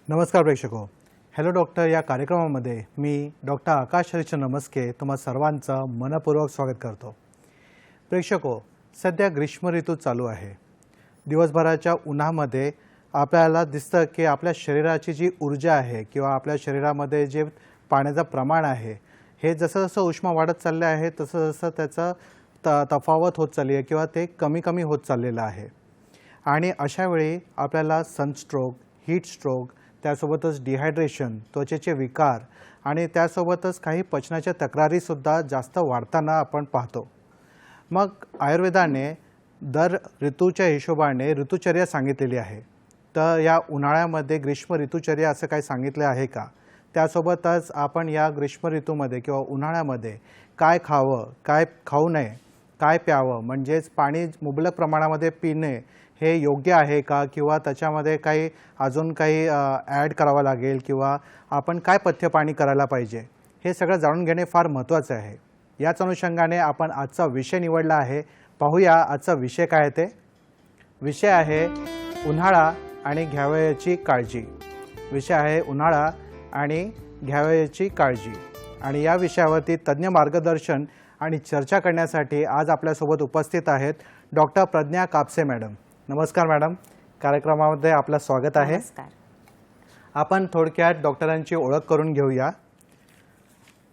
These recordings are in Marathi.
नमस्कार प्रेक्षको. हॅलो डॉक्टर या कार्यक्रमामध्ये मी डॉक्टर आकाश हरिश्चंद्र नमस्के तुम्हा सर्वांचं मनपूर्वक स्वागत करतो. प्रेक्षको, सध्या ग्रीष्म ऋतू चालू आहे. दिवसभराच्या उन्हामध्ये आपल्याला दिसतं की आपल्या शरीराची जी ऊर्जा आहे किंवा आपल्या शरीरामध्ये जे पाण्याचं प्रमाण आहे हे जसं जसं उष्मा वाढत चाललं आहे तसं जसं त्याचं तफावत होत चालली आहे किंवा ते कमी कमी होत चाललेलं आहे. आणि अशा वेळी आपल्याला सनस्ट्रोक, हीट स्ट्रोक, त्यासोबतच डिहायड्रेशन, त्वचेचे विकार आणि त्यासोबतच काही पचनाच्या तक्रारीसुद्धा जास्त वाढताना आपण पाहतो. मग आयुर्वेदाने दर ऋतूच्या हिशोबाने ऋतुचर्या सांगितलेली आहे. तर या उन्हाळ्यामध्ये ग्रीष्म ऋतुचर्या असं काही सांगितलं आहे का? त्यासोबतच आपण या ग्रीष्म ऋतूमध्ये किंवा उन्हाळ्यामध्ये काय खावं, काय खाऊ नये, काय प्यावं, म्हणजेच पाणी मुबलक प्रमाणामध्ये पिणे हे योग्य आहे का किंवा त्याच्यामध्ये काही अजून काही ॲड करावं लागेल किंवा आपण काय पथ्य पाणी करायला पाहिजे हे सगळं जाणून घेणे फार महत्त्वाचं आहे. याच अनुषंगाने आपण आजचा विषय निवडला आहे. पाहूया आजचा विषय काय आहे. ते विषय आहे उन्हाळा आणि घ्यावयाची काळजी. विषय आहे उन्हाळा आणि घ्यावयाची काळजी. आणि या विषयावरती तज्ज्ञ मार्गदर्शन आणि चर्चा करण्यासाठी आज आपल्यासोबत उपस्थित आहेत डॉक्टर प्रज्ञा कापसे मॅडम. नमस्कार मॅडम, कार्यक्रमामध्ये आपलं स्वागत आहे. नमस्कार. आपण थोडक्यात डॉक्टरांची ओळख करून घेऊया.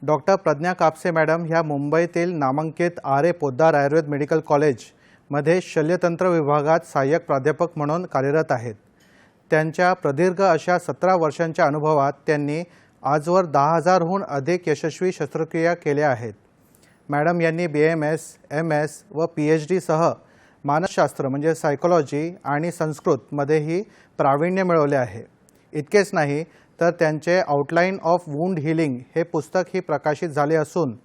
डॉक्टर प्रज्ञा कापसे मॅडम ह्या मुंबईतील नामांकित R A Poddar Ayurveda medical कॉलेजमध्ये शल्यतंत्र विभागात सहाय्यक प्राध्यापक म्हणून कार्यरत आहेत. त्यांच्या प्रदीर्घ अशा 17 वर्षांच्या अनुभवात त्यांनी आजवर 10,000हून अधिक यशस्वी शस्त्रक्रिया केल्या आहेत. मॅडम यांनी BAMS, MS व PhD सह मानसशास्त्र म्हणजे सायकोलॉजी आणि संस्कृतमध्येही प्रावीण्य मिळवले आहे. इतकेच नाही तर त्यांचे आउटलाईन ऑफ वुंड हिलिंग हे पुस्तक ही प्रकाशित झाले असून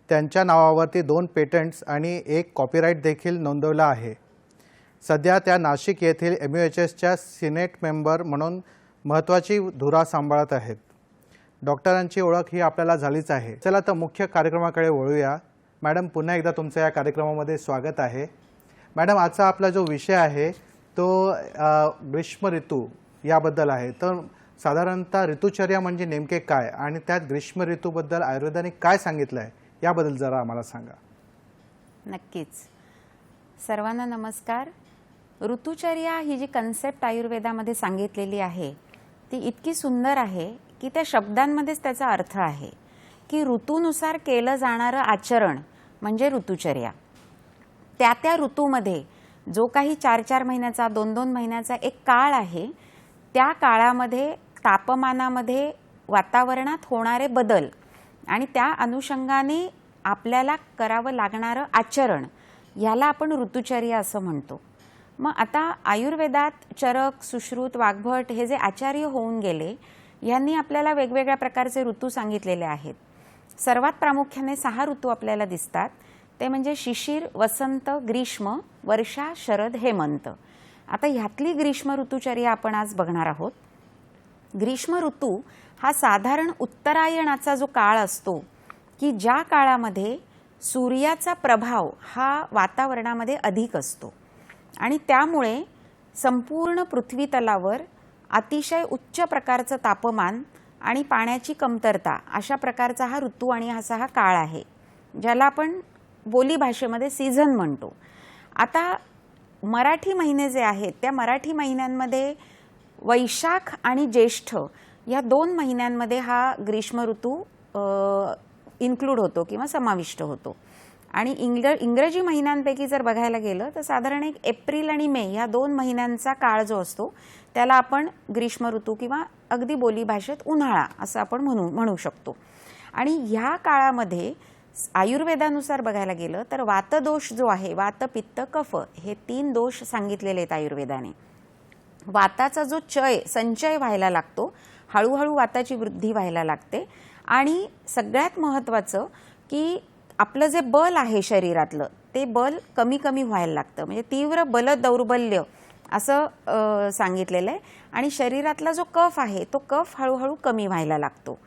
त्यांच्या नावावरती 2 पेटंट्स आणि 1 कॉपीराईट देखील नोंदवला आहे. सध्या त्या नाशिक येथील MUHSच्या सिनेट मेंबर म्हणून महत्त्वाची धुरा सांभाळत आहेत. डॉक्टरांची ओळख ही आपल्याला झालीच आहे. चला तर मुख्य कार्यक्रमाकडे वळूया. मॅडम, पुन्हा एकदा तुमचं या कार्यक्रमामध्ये स्वागत आहे. मॅडम, आजचा आपला जो विषय आहे तो ग्रीष्म ऋतू याबद्दल आहे. तर साधारणतः ऋतुचर्या म्हणजे नेमके काय आणि त्यात ग्रीष्म ऋतूबद्दल आयुर्वेदाने काय सांगितलं आहे याबद्दल जरा आम्हाला सांगा. नक्कीच. सर्वांना नमस्कार. ऋतुचर्या ही जी कन्सेप्ट आयुर्वेदामध्ये सांगितलेली आहे ती इतकी सुंदर आहे की त्या शब्दांमध्येच त्याचा अर्थ आहे की ऋतूनुसार केलं जाणारं आचरण म्हणजे ऋतुचर्या. त्या ऋतूमध्ये जो काही 4-4 महिन्याचा 2-2 महिन्याचा एक काळ आहे त्या काळामध्ये तापमानामध्ये वातावरणात होणारे बदल आणि त्या अनुषंगाने आपल्याला करावं लागणारं आचरण याला आपण ऋतुचर्या असं म्हणतो. मग आता आयुर्वेदात चरक, सुश्रुत, वाग्भट हे जे आचार्य होऊन गेले यांनी आपल्याला वेगवेगळ्या प्रकारचे ऋतू सांगितलेले आहेत. सर्वात प्रामुख्याने 6 ऋतू आपल्याला दिसतात. ते म्हणजे शिशिर, वसंत, ग्रीष्म, वर्षा, शरद, हेमंत. आता ह्यातली ग्रीष्म ऋतुचर्या आपण आज बघणार आहोत. ग्रीष्म ऋतू हा साधारण उत्तरायणाचा जो काळ असतो की ज्या काळामध्ये सूर्याचा प्रभाव हा वातावरणामध्ये अधिक असतो आणि त्यामुळे संपूर्ण पृथ्वीतलावर अतिशय उच्च प्रकारचं तापमान आणि पाण्याची कमतरता अशा प्रकारचा हा ऋतू आणि हा काळ आहे ज्याला आपण बोली भाषेमध्ये सीझन म्हणतो. आता मराठी महिने जे आहेत त्या मराठी महिन्यांमध्ये वैशाख आणि ज्येष्ठ या 2 महिन्यांमध्ये हा ग्रीष्म ऋतू इन्क्लूड होतो किंवा समाविष्ट होतो. आणि इंग्रजी महिन्यांपैकी जर बघायला गेलं तर साधारण एक एप्रिल आणि मे या 2 महिन्यांचा काळ जो असतो त्याला आपण ग्रीष्म ऋतू किंवा अगदी बोली भाषेत उन्हाळा असं आपण म्हणू शकतो. आणि ह्या काळामध्ये आयुर्वेदानुसार बघायला गेलं तर वातदोष जो आहे, वात, पित्त, कफ हे 3 दोष सांगितलेले आहेत आयुर्वेदाने. वाताचा जो संचय व्हायला लागतो, हळूहळू वाताची वृद्धी व्हायला लागते आणि सगळ्यात महत्त्वाचं की आपलं जे बल आहे शरीरातलं ते बल कमी कमी व्हायला लागतं. म्हणजे तीव्र बल दौर्बल्य असं सांगितलेलं आहे. आणि शरीरातला जो कफ आहे तो कफ हळूहळू कमी व्हायला लागतो.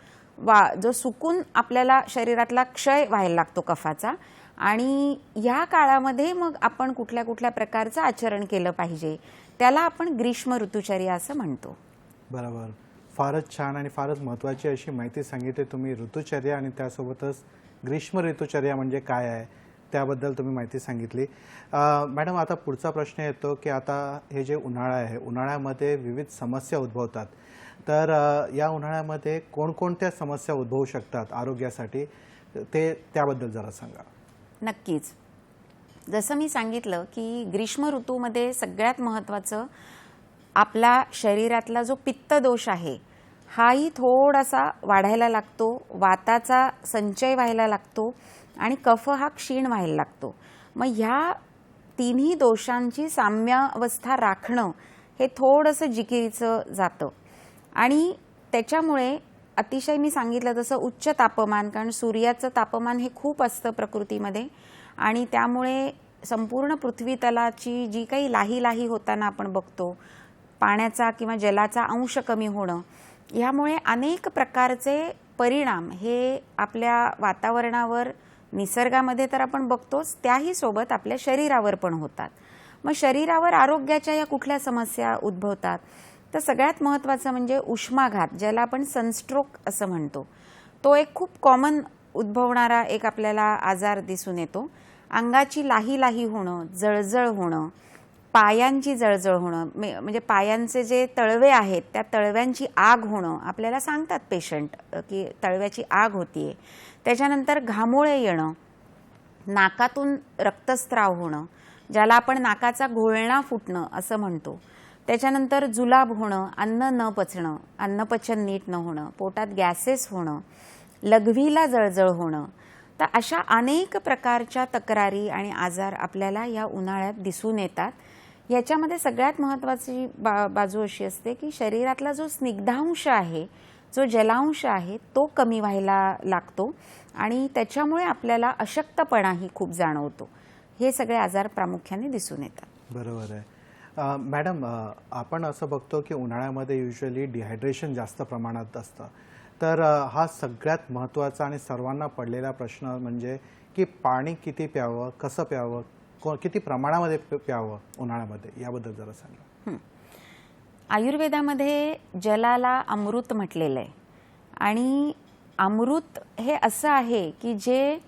जो सुकून आपल्याला शरीरातला क्षय व्हायला लागतो कफाचा. आणि या काळामध्ये मग आपण कुठल्या कुठल्या प्रकारचं आचरण केलं पाहिजे त्याला आपण ग्रीष्म ऋतुचर्या असं म्हणतो. बरोबर. फारच छान आणि फारच महत्त्वाची अशी माहिती सांगितली तुम्ही. ऋतुचर्या आणि त्यासोबतच ग्रीष्म ऋतुचर्या म्हणजे काय आहे त्याबद्दल तुम्ही माहिती सांगितली. मॅडम, आता पुढचा प्रश्न येतो की आता हे जे उन्हाळा आहे, उन्हाळ्यामध्ये विविध समस्या उद्भवतात. तर या उन्हाळ्यामध्ये कोणकोणत्या समस्या उद्भवू शकतात आरोग्यासाठी, त्याबद्दल जरा सांगा. नक्कीच. जसं मी सांगितलं की ग्रीष्म ऋतूमध्ये सगळ्यात महत्त्वाचं आपला शरीरातला जो पित्त दोष आहे हाही थोडासा वाढायला लागतो, वाताचा संचय व्हायला लागतो आणि कफ हा क्षीण व्हायला लागतो. मग ह्या तिन्ही दोषांची साम्यावस्था राखणं हे थोडंसं जिकिरीचं जातं आणि त्याच्यामुळे अतिशय मी सांगितलं तसं उच्च तापमान, कारण सूर्याचं तापमान हे खूप असतं प्रकृतीमध्ये आणि त्यामुळे संपूर्ण पृथ्वीतलाची जी काही लाही होताना आपण बघतो, पाण्याचा किंवा जलाचा अंश कमी होणं, ह्यामुळे अनेक प्रकारचे परिणाम हे आपल्या वातावरणावर, निसर्गामध्ये तर आपण बघतोच, त्याही सोबत आपल्या शरीरावर पण होतात. मग शरीरावर आरोग्याच्या या कुठल्या समस्या उद्भवतात, तर सगळ्यात महत्त्वाचं म्हणजे उष्माघात, ज्याला आपण सनस्ट्रोक असं म्हणतो. तो एक खूप कॉमन उद्भवणारा एक आपल्याला आजार दिसून येतो. अंगाची लाही होणं, जळजळ होणं, पायांची जळजळ होणं, म्हणजे पायांचे जे तळवे आहेत त्या तळव्यांची आग होणं, आपल्याला सांगतात पेशंट की तळव्याची आग होतीये. त्याच्यानंतर घामोळे येणं, नाकातून रक्तस्राव होणं, ज्याला आपण नाकाचा घोळणा फुटणं असं म्हणतो. त्याच्यानंतर जुलाब होणं, अन्न न पचणं, अन्नपचन नीट न होणं, पोटात गॅसेस होणं, लघवीला जळजळ होणं. तर अशा अनेक प्रकारच्या तक्रारी आणि आजार आपल्याला या उन्हाळ्यात दिसून येतात. याच्यामध्ये सगळ्यात महत्त्वाची बाजू अशी असते की शरीरातला जो स्निग्धांश आहे, जो जलांश आहे, तो कमी व्हायला लागतो आणि त्याच्यामुळे आपल्याला अशक्तपणाही खूप जाणवतो. हे सगळे आजार प्रामुख्याने दिसून येतात. बरोबर आहे. मॅडम, आपण असं बघतो की उन्हाळ्यामध्ये युजली डिहायड्रेशन जास्त प्रमाणात असतं. तर हा सगळ्यात महत्त्वाचा आणि सर्वांना पडलेला प्रश्न म्हणजे की पाणी किती प्यावं, कसं प्यावं, किती प्रमाणामध्ये प्यावं उन्हाळ्यामध्ये, याबद्दल जरा सांगा. आयुर्वेदामध्ये जलाला अमृत म्हटलेलं आहे आणि अमृत हे असं आहे की जे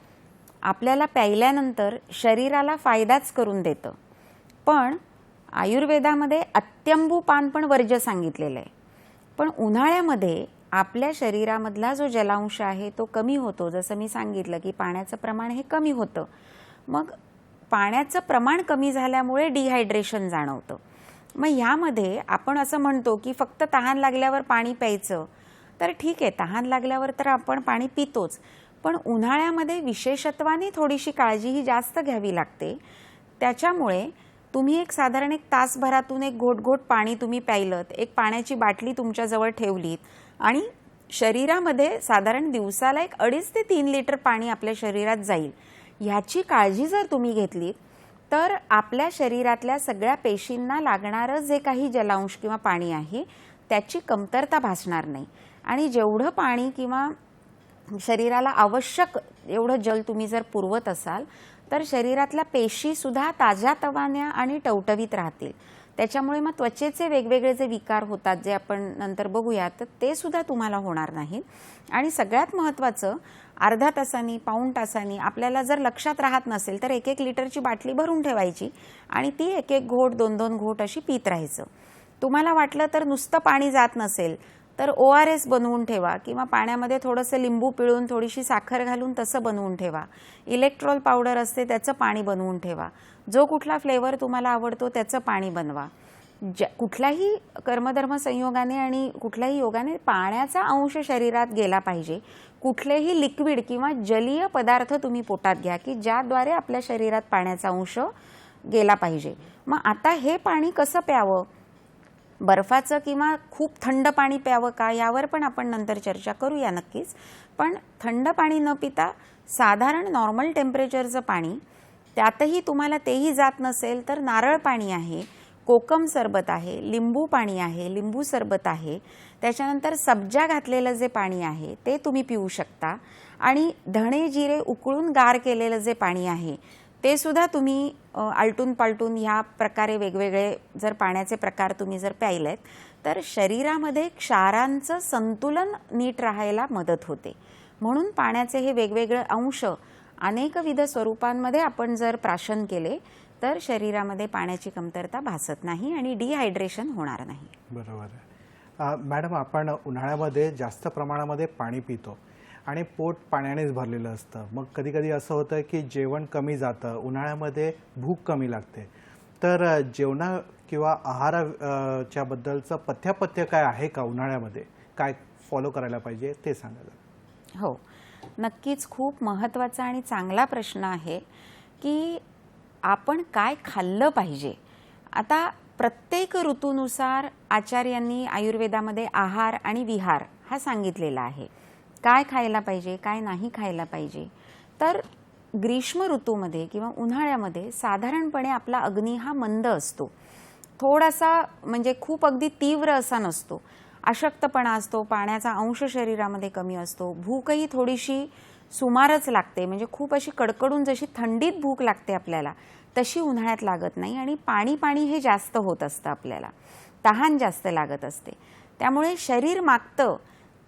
आपल्याला प्यायल्यानंतर शरीराला फायदाच करून देतं. पण आयुर्वेदामध्ये अत्यंबू पान पण वर्ज्य सांगितलेलं आहे. पण उन्हाळ्यामध्ये आपल्या शरीरामधला जो जलांश आहे तो कमी होतो. जसं मी सांगितलं की पाण्याचं प्रमाण हे कमी होतं. मग पाण्याचं प्रमाण कमी झाल्यामुळे डिहायड्रेशन जाणवतं. मग ह्यामध्ये आपण असं म्हणतो की फक्त तहान लागल्यावर पाणी प्यायचं, तर ठीक आहे, तहान लागल्यावर तर आपण पाणी पितोच, पण उन्हाळ्यामध्ये विशेषत्वाने थोडीशी काळजीही जास्त घ्यावी लागते. त्याच्यामुळे तुम्ही एक साधारण एक तासभरातून एक घोट पाणी तुम्ही प्यायलं, एक पाण्याची बाटली तुमच्याजवळ ठेवलीत आणि शरीरामध्ये साधारण दिवसाला एक 2.5 ते 3 लिटर पाणी आपल्या शरीरात जाईल, ह्याची काळजी जर तुम्ही घेतलीत तर आपल्या शरीरातल्या सगळ्या पेशींना लागणारं जे काही जलांश किंवा पाणी आहे त्याची कमतरता भासणार नाही. आणि जेवढं पाणी किंवा शरीराला आवश्यक एवढं जल तुम्ही जर पुरवत असाल तर शरीरातल्या पेशीसुद्धा ताज्यातवान्या आणि टवटवीत राहतील. त्याच्यामुळे मग त्वचेचे वेगवेगळे जे विकार होतात, जे आपण नंतर बघूया, तर ते सुद्धा तुम्हाला होणार नाहीत. आणि सगळ्यात महत्त्वाचं, अर्धा तासानी, पाऊण तासानी आपल्याला जर लक्षात राहत नसेल तर 1-1 लिटरची बाटली भरून ठेवायची आणि ती 1-1 घोट 2-2 घोट अशी पीत राहायचं. तुम्हाला वाटलं तर नुसतं पाणी जात नसेल तर ORS बनवून ठेवा किंवा पाण्यामध्ये थोडंसं लिंबू पिळून थोडीशी साखर घालून तसं बनवून ठेवा. इलेक्ट्रॉल पावडर असते त्याचं पाणी बनवून ठेवा. जो कुठला फ्लेवर तुम्हाला आवडतो त्याचं पाणी बनवा. कुठल्याही कर्मधर्म संयोगाने आणि कुठल्याही योगाने पाण्याचा अंश शरीरात गेला पाहिजे. कुठलेही लिक्विड किंवा जलीय पदार्थ तुम्ही पोटात घ्या की ज्याद्वारे आपल्या शरीरात पाण्याचा अंश गेला पाहिजे. मग आता हे पाणी कसं प्यावं, बर्फाचं किंवा खूप थंड पाणी प्यावं का, यावर पण आपण नंतर चर्चा करूया नक्कीच. पण थंड पाणी न पिता साधारण नॉर्मल टेम्परेचरचं पाणी, त्यातही तुम्हाला तेही जात नसेल तर नारळ पाणी आहे, कोकम सरबत आहे, लिंबू पाणी आहे, लिंबू सरबत आहे, त्याच्यानंतर सब्जा घातलेलं जे पाणी आहे ते तुम्ही पिऊ शकता. आणि धणे जिरे उकळून गार केलेलं जे पाणी आहे ते सुद्धा तुम्ही आलटून पालटून ह्या प्रकारे वेगवेगळे जर पाण्याचे प्रकार तुम्ही जर प्यायलेत तर शरीरामध्ये क्षारांचं संतुलन नीट राहायला मदत होते. म्हणून पाण्याचे हे वेगवेगळे अंश अनेकविध स्वरूपांमध्ये आपण जर प्राशन केले तर शरीरामध्ये पाण्याची कमतरता भासत नाही आणि डिहायड्रेशन होणार नाही. बरोबर आहे. मॅडम, आपण उन्हाळ्यामध्ये जास्त प्रमाणामध्ये पाणी पितो आणि पोट पाण्यानेच भरलेलं असतं. मग कधी कधी असं होतं की जेवण कमी जातं, उन्हाळ्यामध्ये भूक कमी लागते. तर जेवणा किंवा आहाराच्या बद्दलचं पथ्यपथ्य काय आहे का? उन्हाळ्यामध्ये काय फॉलो करायला पाहिजे ते सांगा. हो, नक्कीच खूप महत्त्वाचा आणि चांगला प्रश्न आहे की आपण काय खाल्लं पाहिजे. आता प्रत्येक ऋतूनुसार आचार्यांनी आयुर्वेदामध्ये आहार आणि विहार हा सांगितलेला आहे. काय खायला पाहिजे, काय नाही खायला पाहिजे. तर ग्रीष्म ऋतूमध्ये किंवा उन्हाळ्यामध्ये साधारणपणे आपला अग्नी हा मंद असतो, थोडासा म्हणजे खूप अगदी तीव्र असा नसतो. अशक्तपणा असतो, पाण्याचा अंश शरीरामध्ये कमी असतो, भूकही थोडीशी सुमारच लागते. म्हणजे खूप अशी कडकडून जशी थंडीत भूक लागते आपल्याला तशी उन्हाळ्यात लागत नाही. आणि पाणी हे जास्त होत असतं, आपल्याला तहान जास्त लागत असते. त्यामुळे शरीर मागतं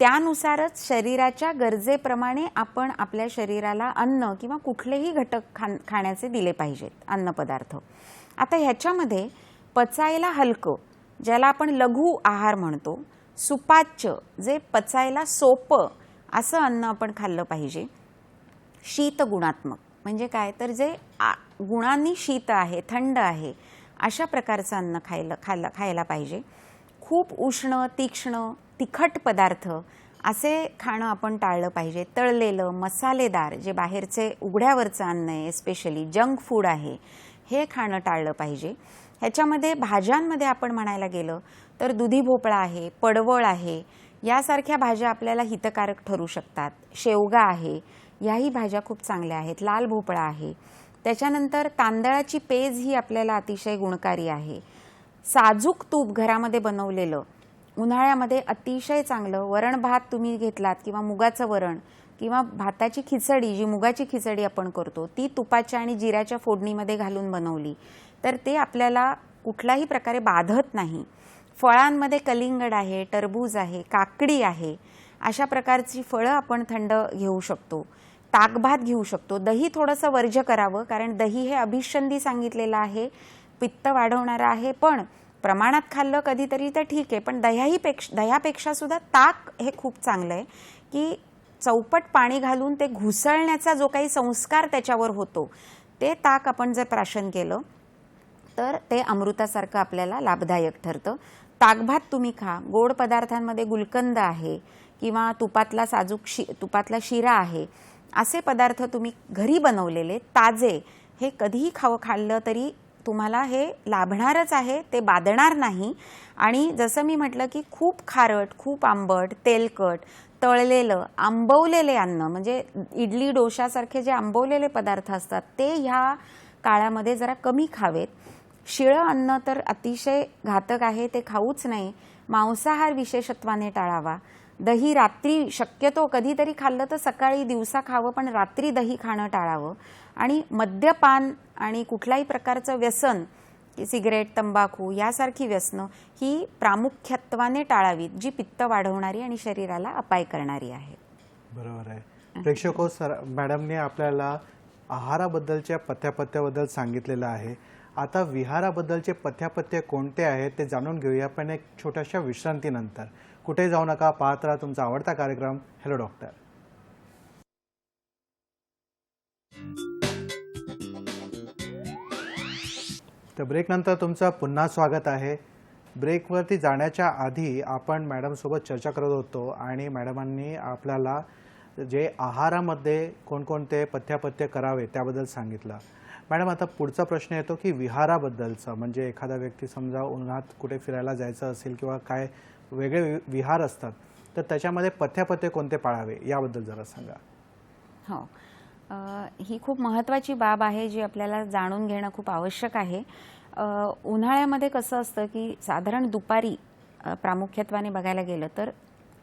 त्यानुसारच शरीराच्या गरजेप्रमाणे आपण आपल्या शरीराला अन्न किंवा कुठलेही घटक खाण्याचे दिले पाहिजेत, अन्नपदार्थ. आता ह्याच्यामध्ये पचायला हलकं, ज्याला आपण लघु आहार म्हणतो, सुपाच्य जे पचायला सोपं असं अन्न आपण खाल्लं पाहिजे. शीत गुणात्मक म्हणजे काय, तर जे गुणांनी शीत आहे, थंड आहे, अशा प्रकारचं अन्न खायला पाहिजे. खूप उष्ण, तीक्ष्ण, तिखट पदार्थ असे खाणं आपण टाळलं पाहिजे. तळलेलं, मसालेदार जे बाहेरचे उघड्यावरचं अन्न आहे, स्पेशली जंक फूड आहे, हे खाणं टाळलं पाहिजे. ह्याच्यामध्ये भाज्यांमध्ये आपण म्हणायला गेलं तर दुधी भोपळा आहे, पडवळ आहे, यासारख्या भाज्या आपल्याला हितकारक ठरू शकतात. शेवगा आहे, याही भाज्या खूप चांगल्या आहेत. लाल भोपळा आहे. त्याच्यानंतर तांदळाची पेज ही आपल्याला अतिशय गुणकारी आहे. साजूक तूप घरामध्ये बनवलेलं उन्हाळ्यामध्ये अतिशय चांगलं. वरण भात तुम्ही घेतलात किंवा मुगाचं वरण किंवा भाताची खिचडी, जी मुगाची खिचडी आपण करतो, ती तुपाच्या आणि जिऱ्याच्या फोडणीमध्ये घालून बनवली तर ते आपल्याला कुठल्याही प्रकारे बाधत नाही. फळांमध्ये कलिंगड आहे, टरबूज आहे, काकडी आहे, अशा प्रकारची फळं आपण थंड घेऊ शकतो. ताकभात घेऊ शकतो. दही थोडंसं वर्ज्य करावं, कारण दही हे अभिषंधी सांगितलेलं आहे, पित्त वाढवणारं आहे. पण प्रमाणात खाल्लं कधीतरी तर ठीक आहे, पण दह्यापेक्षा सुद्धा ताक हे खूप चांगलं आहे की चौपट पाणी घालून ते घुसळण्याचा जो काही संस्कार त्याच्यावर होतो, ते ताक आपण जर प्राशन केलं तर ते अमृतासारखं आपल्याला लाभदायक ठरतं. ताकभात तुम्ही खा. गोड पदार्थांमध्ये गुलकंद आहे किंवा तुपातला शिरा आहे, असे पदार्थ तुम्ही घरी बनवलेले ताजे हे कधीही खाल्लं तरी तुम्हाला हे लाभणारच आहे, ते बाधणार नाही. आणि जसं मी म्हटलं की खूप खारट, खूप आंबट, तेलकट, तळलेलं, आंबवलेले अन्न म्हणजे इडली डोशासारखे जे आंबवलेले पदार्थ असतात ते ह्या काळामध्ये जरा कमी खावेत. शिळं अन्न तर अतिशय घातक आहे, ते खाऊच नाही. मांसाहार विशेषत्वाने टाळावा. दही रात्री शक्यतो कधीतरी खाल्लं तर सकाळी दिवसा खावं, पण रात्री दही खाणं टाळावं. आणि मद्यपान आणि कुठल्याही प्रकारचं व्यसन, सिगरेट, तंबाखू यासारखी व्यसनं ही प्रामुख्यत्वाने टाळावीत, जी पित्त वाढवणारी आणि शरीराला अपाय करणारी आहेत. बरोबर आहे. प्रेक्षको, मॅडमने आपल्याला आहाराबद्दलच्या पथ्यपथ्याबद्दल सांगितलेलं आहे. आता विहाराबद्दलचे पथ्यपथ्य कोणते आहेत ते जाणून घेऊया, पण एक छोट्याशा विश्रांतीनंतर. कुठे जाऊ नका, पाहत राहा तुमचा आवडता कार्यक्रम हॅलो डॉक्टर. तर ब्रेकनंतर तुमचं पुन्हा स्वागत आहे. ब्रेकवरती जाण्याच्या आधी आपण मॅडमसोबत चर्चा करत होतो आणि मॅडमांनी आपल्याला जे आहारामध्ये कोणकोणते पथ्यपथ्य करावे त्याबद्दल सांगितलं. मॅडम, आता पुढचा प्रश्न येतो की विहाराबद्दलचा, म्हणजे एखादा व्यक्ती समजा उन्हात कुठे फिरायला जायचं असेल किंवा काय वेगळे विहार असतात, तर त्याच्यामध्ये पथ्यपथ्य कोणते पाळावे याबद्दल जरा सांगा. हो, ही खूप महत्त्वाची बाब आहे जी आपल्याला जाणून घेणं खूप आवश्यक आहे. उन्हाळ्यामध्ये कसं असतं की साधारण दुपारी प्रामुख्यत्वाने बघायला गेलं तर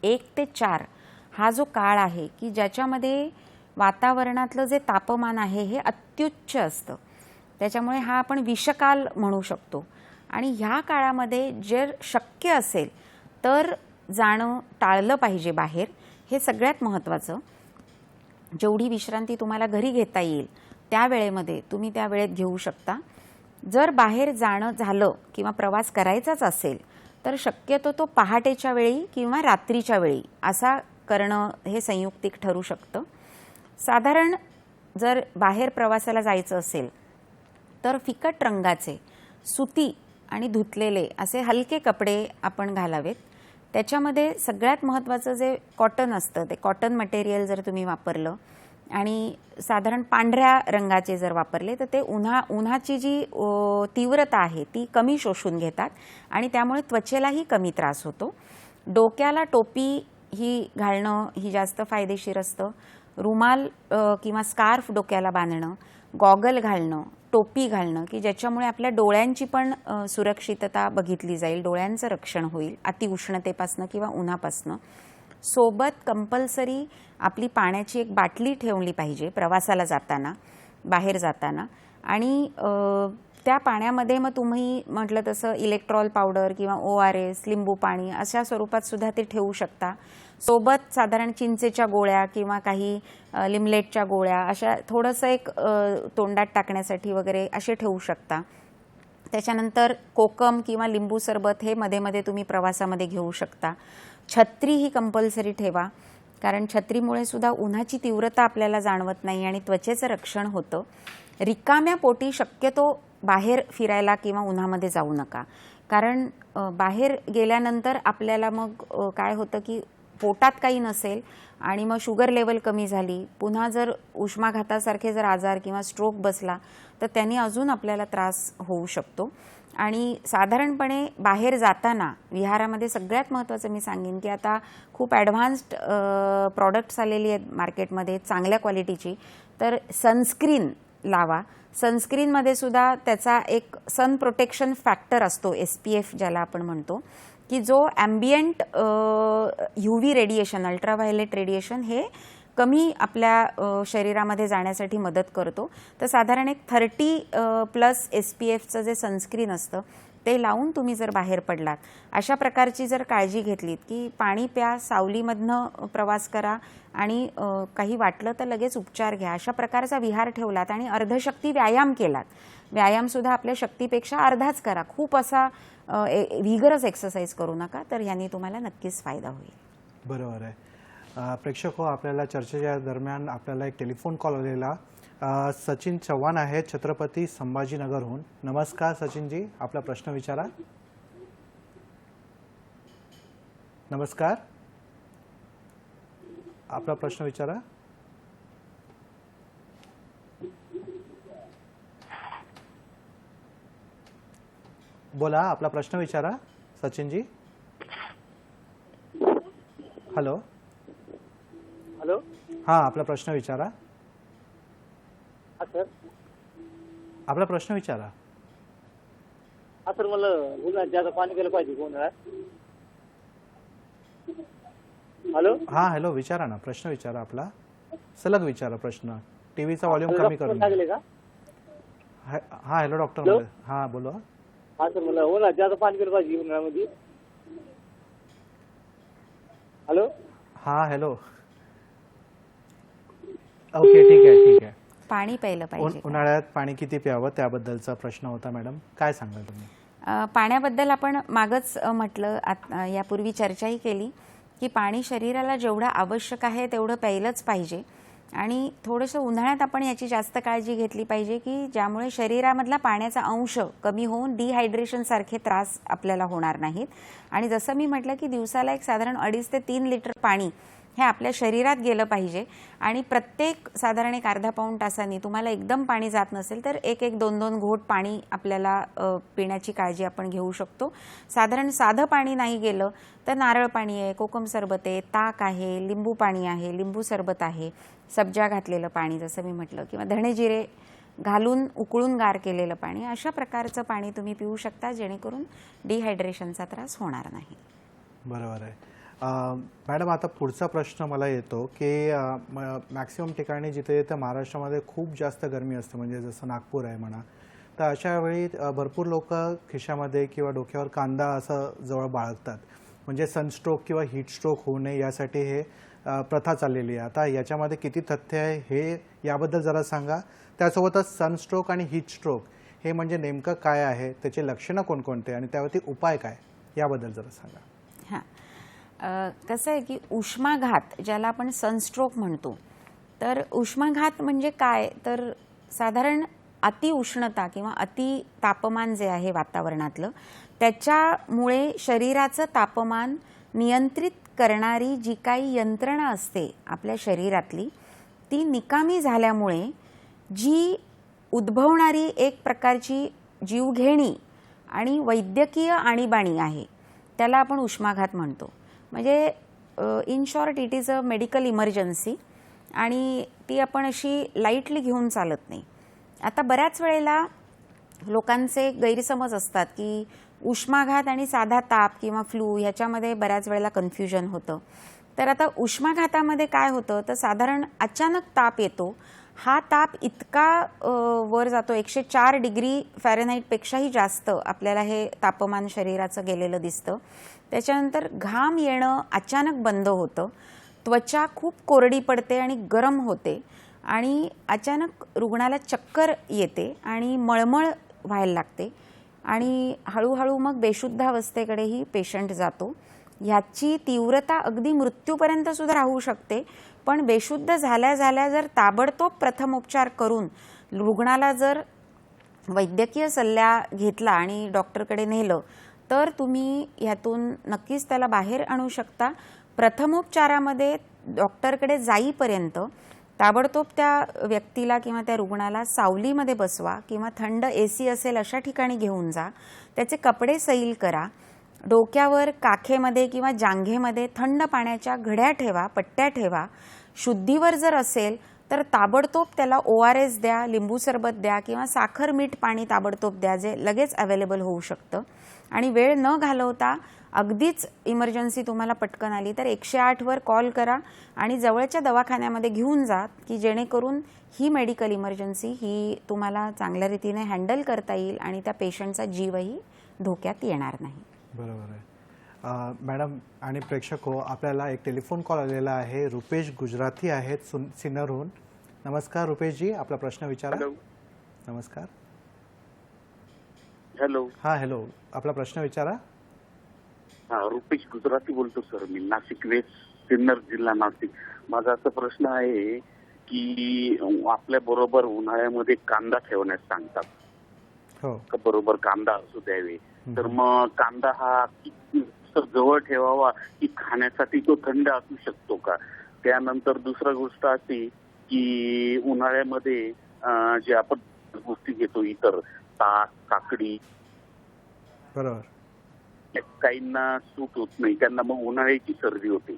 1 ते 4 हा जो काळ आहे की ज्याच्यामध्ये वातावरणातलं जे तापमान आहे हे अत्युच्च असतं, त्याच्यामुळे हा आपण विषकाल म्हणू शकतो. आणि ह्या काळामध्ये जर शक्य असेल तर जाणं टाळलं पाहिजे बाहेर, हे सगळ्यात महत्त्वाचं. जेवढी विश्रांती तुम्हाला घरी घेता येईल त्या वेळेमध्ये तुम्ही त्या वेळेत घेऊ शकता. जर बाहेर जाणं झालं किंवा प्रवास करायचाच असेल तर शक्यतो तो पहाटेच्या वेळी किंवा रात्रीच्या वेळी असा करणं हे संयुक्तिक ठरू शकतं. साधारण जर बाहेर प्रवासाला जायचं असेल तर फिकट रंगाचे सुती आणि धुतलेले असे हलके कपडे आपण घालावेत. त्याच्यामध्ये सगळ्यात महत्त्वाचं जे कॉटन असतं ते कॉटन मटेरियल जर तुम्ही वापरलं आणि साधारण पांढऱ्या रंगाचे जर वापरले तर ते उन्हाची जी तीव्रता आहे ती कमी शोषून घेतात आणि त्यामुळे त्वचेलाही कमी त्रास होतो. डोक्याला टोपी ही घालणं ही जास्त फायदेशीर असतं. रुमाल किंवा स्कार्फ डोक्याला बांधणं, गॉगल घालणं, टोपी घालणं की ज्याच्यामुळे आपल्या डोळ्यांची पण सुरक्षितता बघितली जाईल, डोळ्यांचं रक्षण होईल अतिउष्णतेपासनं किंवा उन्हापासनं. सोबत कंपल्सरी आपली पाण्याची एक बाटली ठेवली पाहिजे प्रवासाला जाताना, बाहेर जाताना. आणि त्या पाण्यामध्ये मग तुम्ही म्हटलं तसं इलेक्ट्रॉल पावडर किंवा ORS, लिंबू पाणी अशा स्वरूपात सुद्धा ते ठेवू शकता. सोबत साधारण चिंचेच्या गोळ्या किंवा काही लिमलेटच्या गोळ्या अशा थोडंसं एक तोंडात टाकण्यासाठी वगैरे असे ठेवू शकता. त्याच्यानंतर कोकम किंवा लिंबू सरबत हे मध्ये मध्ये तुम्ही प्रवासामध्ये घेऊ शकता. छत्री ही कंपल्सरी ठेवा, कारण छत्रीमुळे सुद्धा उन्हाची तीव्रता आपल्याला जाणवत नाही आणि त्वचेचं रक्षण होतं. रिकाम्या पोटी शक्यतो बाहेर फिरायला किंवा उन्हामध्ये जाऊ नका, कारण बाहेर गेल्यानंतर आपल्याला मग काय होतं की पोटात काही नसेल आणि मग शुगर लेवल कमी झाली, पुन्हा जर उष्माघातासारखे जर आजार किंवा स्ट्रोक बसला तर त्यांनी अजून आपल्याला त्रास होऊ शकतो. आणि साधारणपणे बाहेर जाताना विहारामध्ये सगळ्यात महत्त्वाचं मी सांगेन की आता खूप ॲडव्हान्स्ड प्रॉडक्ट्स आलेली आहेत मार्केटमध्ये चांगल्या क्वालिटीची, तर सनस्क्रीन लावा. सनस्क्रीनमध्ये सुद्धा त्याचा एक सन प्रोटेक्शन फॅक्टर असतो, SPF ज्याला आपण म्हणतो, की जो ambient UV radiation, ultraviolet radiation हे कमी आपल्या शरीरामध्ये जाण्यासाठी मदत करतो. तर साधारण एक 30+ SPFचं जे सनस्क्रीन असतं ते लावून तुम्ही जर बाहेर पडलात, अशा प्रकारची जर काळजी घेतलीत की पाणी प्या, सावलीमधनं प्रवास करा आणि काही वाटलं तर लगेच उपचार घ्या, अशा प्रकारचा विहार ठेवलात आणि अर्धशक्ती व्यायाम केलात. व्यायामसुद्धा आपल्या शक्तीपेक्षा अर्धाच करा, खूप असा व्हिगरस एक्सरसाइज करू नका, तर ह्यांनी तुम्हाला नक्कीच फायदा होईल. बरोबर आहे. प्रेक्षक हो, आपल्याला चर्चेच्या दरम्यान आपल्याला एक टेलिफोन कॉल आलेला. सचिन चव्हाण आहेत छत्रपती संभाजीनगरहून. नमस्कार सचिनजी, आपला प्रश्न विचारा. नमस्कार, आपला प्रश्न विचारा. बोला, आपला प्रश्न विचारा सचिनजी. Hello hello. हां, आपला प्रश्न विचारा. हा सर. आपला प्रश्न विचारा. हा सर, मला उन्हाळ्यात जास्त पाणी गेलं पाहिजे उन्हाळ्यात. हॅलो. हां, हॅलो, विचारा ना, प्रश्न विचारा आपला. सलग विचारा प्रश्न. टीव्हीचा व्हॉल्यूम कमी करून घ्या. लागले का? हां, हॅलो डॉक्टर. हां, बोला. हा सर, मला उन्हाळ्यात जास्त पाणी गेलं पाहिजे उन्हाळ्यामध्ये. हॅलो. हां, हॅलो. ओके, ठीक आहे, ठीक आहे. पाणी प्यायलं पाहिजे. उन्हाळ्यात पाणी किती प्यावं त्याबद्दलचा प्रश्न होता मॅडम, काय सांगाल तुम्ही? पाण्याबद्दल आपण मागच म्हटलं, यापूर्वी चर्चाही केली की पाणी शरीराला जेवढं आवश्यक आहे तेवढं प्यायलंच पाहिजे. आणि थोडंसं उन्हाळ्यात आपण याची जास्त काळजी घेतली पाहिजे की ज्यामुळे शरीरामधला पाण्याचा अंश कमी होऊन डिहायड्रेशनसारखे त्रास आपल्याला होणार नाहीत. आणि जसं मी म्हटलं की दिवसाला एक साधारण 2.5 ते 3 लिटर पाणी हे आपल्या शरीरात गेलं पाहिजे. आणि प्रत्येक साधारण एक अर्धा पाऊण तासांनी, तुम्हाला एकदम पाणी जात नसेल तर एक 2-2 घोट पाणी आपल्याला पिण्याची काळजी आपण घेऊ शकतो. साधारण साधं पाणी नाही गेलं तर नारळ पाणी आहे, कोकम सरबत आहे, ताक आहे, लिंबू पाणी आहे, लिंबू सरबत आहे, सब्जा घातलेलं पाणी जसं मी म्हटलं, किंवा धणे जिरे घालून उकळून गार केलेलं पाणी, अशा प्रकारचं पाणी तुम्ही पिऊ शकता जेणेकरून डिहायड्रेशनचा त्रास होणार नाही. बरोबर आहे. मॅडम आता पुढचा प्रश्न मला येतो की मॅक्सिमम ठिकाणी जिथे त्या महाराष्ट्रामध्ये खूप जास्त गरमी असते, म्हणजे जसं नागपूर आहे म्हणा, तर अशा वेळी भरपूर लोक खिशामध्ये किंवा डोक्यावर कांदा असं जवळ बाळगतात, म्हणजे सनस्ट्रोक किंवा हीट स्ट्रोक होऊ नये यासाठी हे प्रथा चाललेली आहे. आता याच्यामध्ये किती तथ्य आहे हे याबद्दल जरा सांगा. त्यासोबतच सनस्ट्रोक आणि हीट स्ट्रोक हे म्हणजे नेमकं काय आहे, त्याचे लक्षणं कोणकोणते आणि त्यावरती उपाय काय, याबद्दल जरा सांगा. हां, कसं आहे की उष्माघात ज्याला आपण सनस्ट्रोक म्हणतो, तर उष्माघात म्हणजे काय, तर साधारण अतिउष्णता किंवा अति तापमान जे आहे वातावरणातलं, त्याच्यामुळे शरीराचं तापमान नियंत्रित करणारी जी काही यंत्रणा असते आपल्या शरीरातली, ती निकामी झाल्यामुळे जी उद्भवणारी एक प्रकारची जीवघेणी आणि वैद्यकीय आणीबाणी आहे, त्याला आपण उष्माघात म्हणतो. म्हणजे in short it is a medical emergency आणि ती आपण अशी लाईटली घेऊन चालत नाही. आता बऱ्याच वेळेला लोकांचे गैरसमज असतात की उष्माघात आणि साधा ताप किंवा फ्लू ह्याच्यामध्ये बऱ्याच वेळेला कन्फ्युजन होतं. तर आता उष्माघातामध्ये काय होतं, तर साधारण अचानक ताप येतो. हा ताप इतका वर जातो, 104 डिग्री फॅरेनहाईटपेक्षाही जास्त आपल्याला हे तापमान शरीराचं गेलेलं दिसतं. त्याच्यानंतर घाम येणं अचानक बंद होतं, त्वचा खूप कोरडी पडते आणि गरम होते आणि अचानक रुग्णाला चक्कर येते आणि मळमळ व्हायला लागते आणि हळूहळू मग बेशुद्धावस्थेकडेही पेशंट जातो. ह्याची तीव्रता अगदी मृत्यूपर्यंत सुद्धा राहू शकते, पण बेशुद्ध झाल्या झाल्या जर ताबडतोब प्रथमोपचार करून रुग्णाला जर वैद्यकीय सल्ला घेतला आणि डॉक्टरकडे नेलं तर तुम्ही ह्यातून नक्कीच त्याला बाहेर आणू शकता. प्रथमोपचारामध्ये डॉक्टरकडे जाईपर्यंत ताबडतोब त्या व्यक्तीला किंवा त्या रुग्णाला सावलीमध्ये बसवा किंवा थंड AC असेल अशा ठिकाणी घेऊन जा. त्याचे कपडे सैल करा. डोक्यावर काखेमध्ये किंवा जांघेमध्ये थंड पाण्याच्या घड्या ठेवा, पट्ट्या ठेवा. शुद्धीवर जर असेल तर ताबडतोब त्याला ORS द्या, लिंबू सरबत द्या किंवा साखर मीठ पाणी ताबडतोब द्या, जे लगेच अवेलेबल होऊ शकतं. आणि वेळ न घालवता अगदीच इमर्जन्सी तुम्हाला पटकन आली तर 108 वर कॉल करा आणि जवळच्या दवाखान्यामध्ये घेऊन जा, की जेणेकरून ही मेडिकल इमर्जन्सी ही तुम्हाला चांगल्या रीतीने हँडल करता येईल आणि त्या पेशंटचा जीवही धोक्यात येणार नाही. बरोबर आहे. मॅडम आणि प्रेक्षक हो, आपल्याला एक टेलिफोन कॉल आलेला आहे. रुपेश गुजराती आहेत सिन्नरहून. नमस्कार रुपेशजी, आपला प्रश्न विचारा. हॅलो. नमस्कार. हॅलो. हां हॅलो, आपला प्रश्न विचारा. हा, रुपेश गुजराती बोलतो सर मी, नाशिक वेस्ट, सिन्नर जिल्हा नाशिक. माझा असा प्रश्न आहे की आपल्या बरोबर उन्हाळ्यामध्ये कांदा ठेवण्यास सांगतात, हो, का बरोबर कांदा असू द्यावे, तर मग कांदा हा जवळ ठेवावा की खाण्यासाठी तो थंड असू शकतो का? त्यानंतर दुसरा गोष्ट अशी की उन्हाळ्यामध्ये जे आपण गोष्टी घेतो इतर ताक, काकडी, बरोबर, काहींना सूट होत नाही, त्यांना मग उन्हाळ्याची सर्दी होते.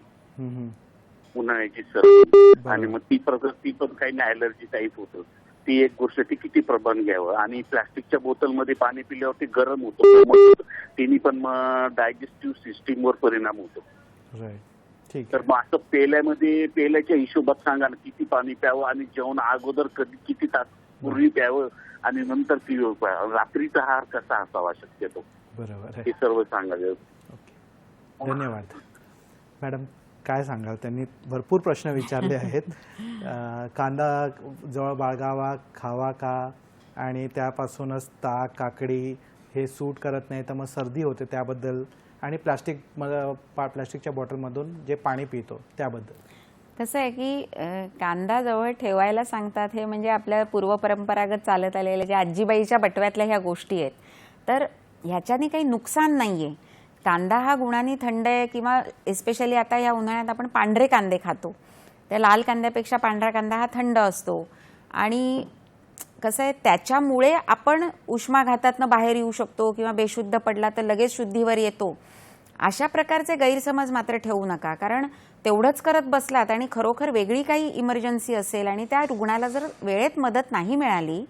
उन्हाळ्याची बरोबर. आणि मग ती पण काही ॲलर्जी टाईप होतं. ती एक गोष्ट, ती किती प्रमाण घ्यावं. आणि प्लास्टिकच्या बोतलमध्ये पाणी पिल्यावर ते गरम होतं, तिने पण मग डायजेस्टिव्ह सिस्टीमवर परिणाम होतो. राईट, ठीक. तर मग असं पेल्याच्या हिशोबात सांगा ना, किती पाणी प्यावं आणि जेवण अगोदर किती तास पूर्वी प्यावं आणि नंतर प्यावं. रात्रीचा आहार कसा असावा शक्यतो, बरोबर आहे, हे सर्व सांगायचं. ओके, धन्यवाद. मॅडम काय सांगाल, त्यांनी भरपूर प्रश्न विचारले आहेत. कांदा जवळ बाळगावा, खावा का, आणि त्यापासूनच ताक, काकडी हे सूट करत नाही तर मग सर्दी होते त्याबद्दल, आणि प्लास्टिकच्या बॉटलमधून जे पाणी पितो त्याबद्दल. कसं आहे की कांदा जवळ ठेवायला सांगतात हे म्हणजे आपल्या पूर्वपरंपरागत चालत आलेल्या ज्या आजीबाईच्या बटव्यातल्या ह्या गोष्टी आहेत, तर ह्याच्याने काही नुकसान नाही आहे. कांदा हा गुणांनी थंड आहे, किंवा एस्पेशली आता या उन्हाळ्यात आपण पांढरे कांदे खातो, त्या लाल कांद्यापेक्षा पांढरा कांदा हा थंड असतो. आणि कसं आहे, त्याच्यामुळे आपण उष्माघातातनं बाहेर येऊ शकतो किंवा बेशुद्ध पडला तर लगेच शुद्धीवर येतो, अशा प्रकारचे गैरसमज मात्र ठेवू नका. कारण तेवढंच करत बसलात आणि खरोखर वेगळी काही इमर्जन्सी असेल आणि त्या रुग्णाला जर वेळेत मदत नाही मिळाली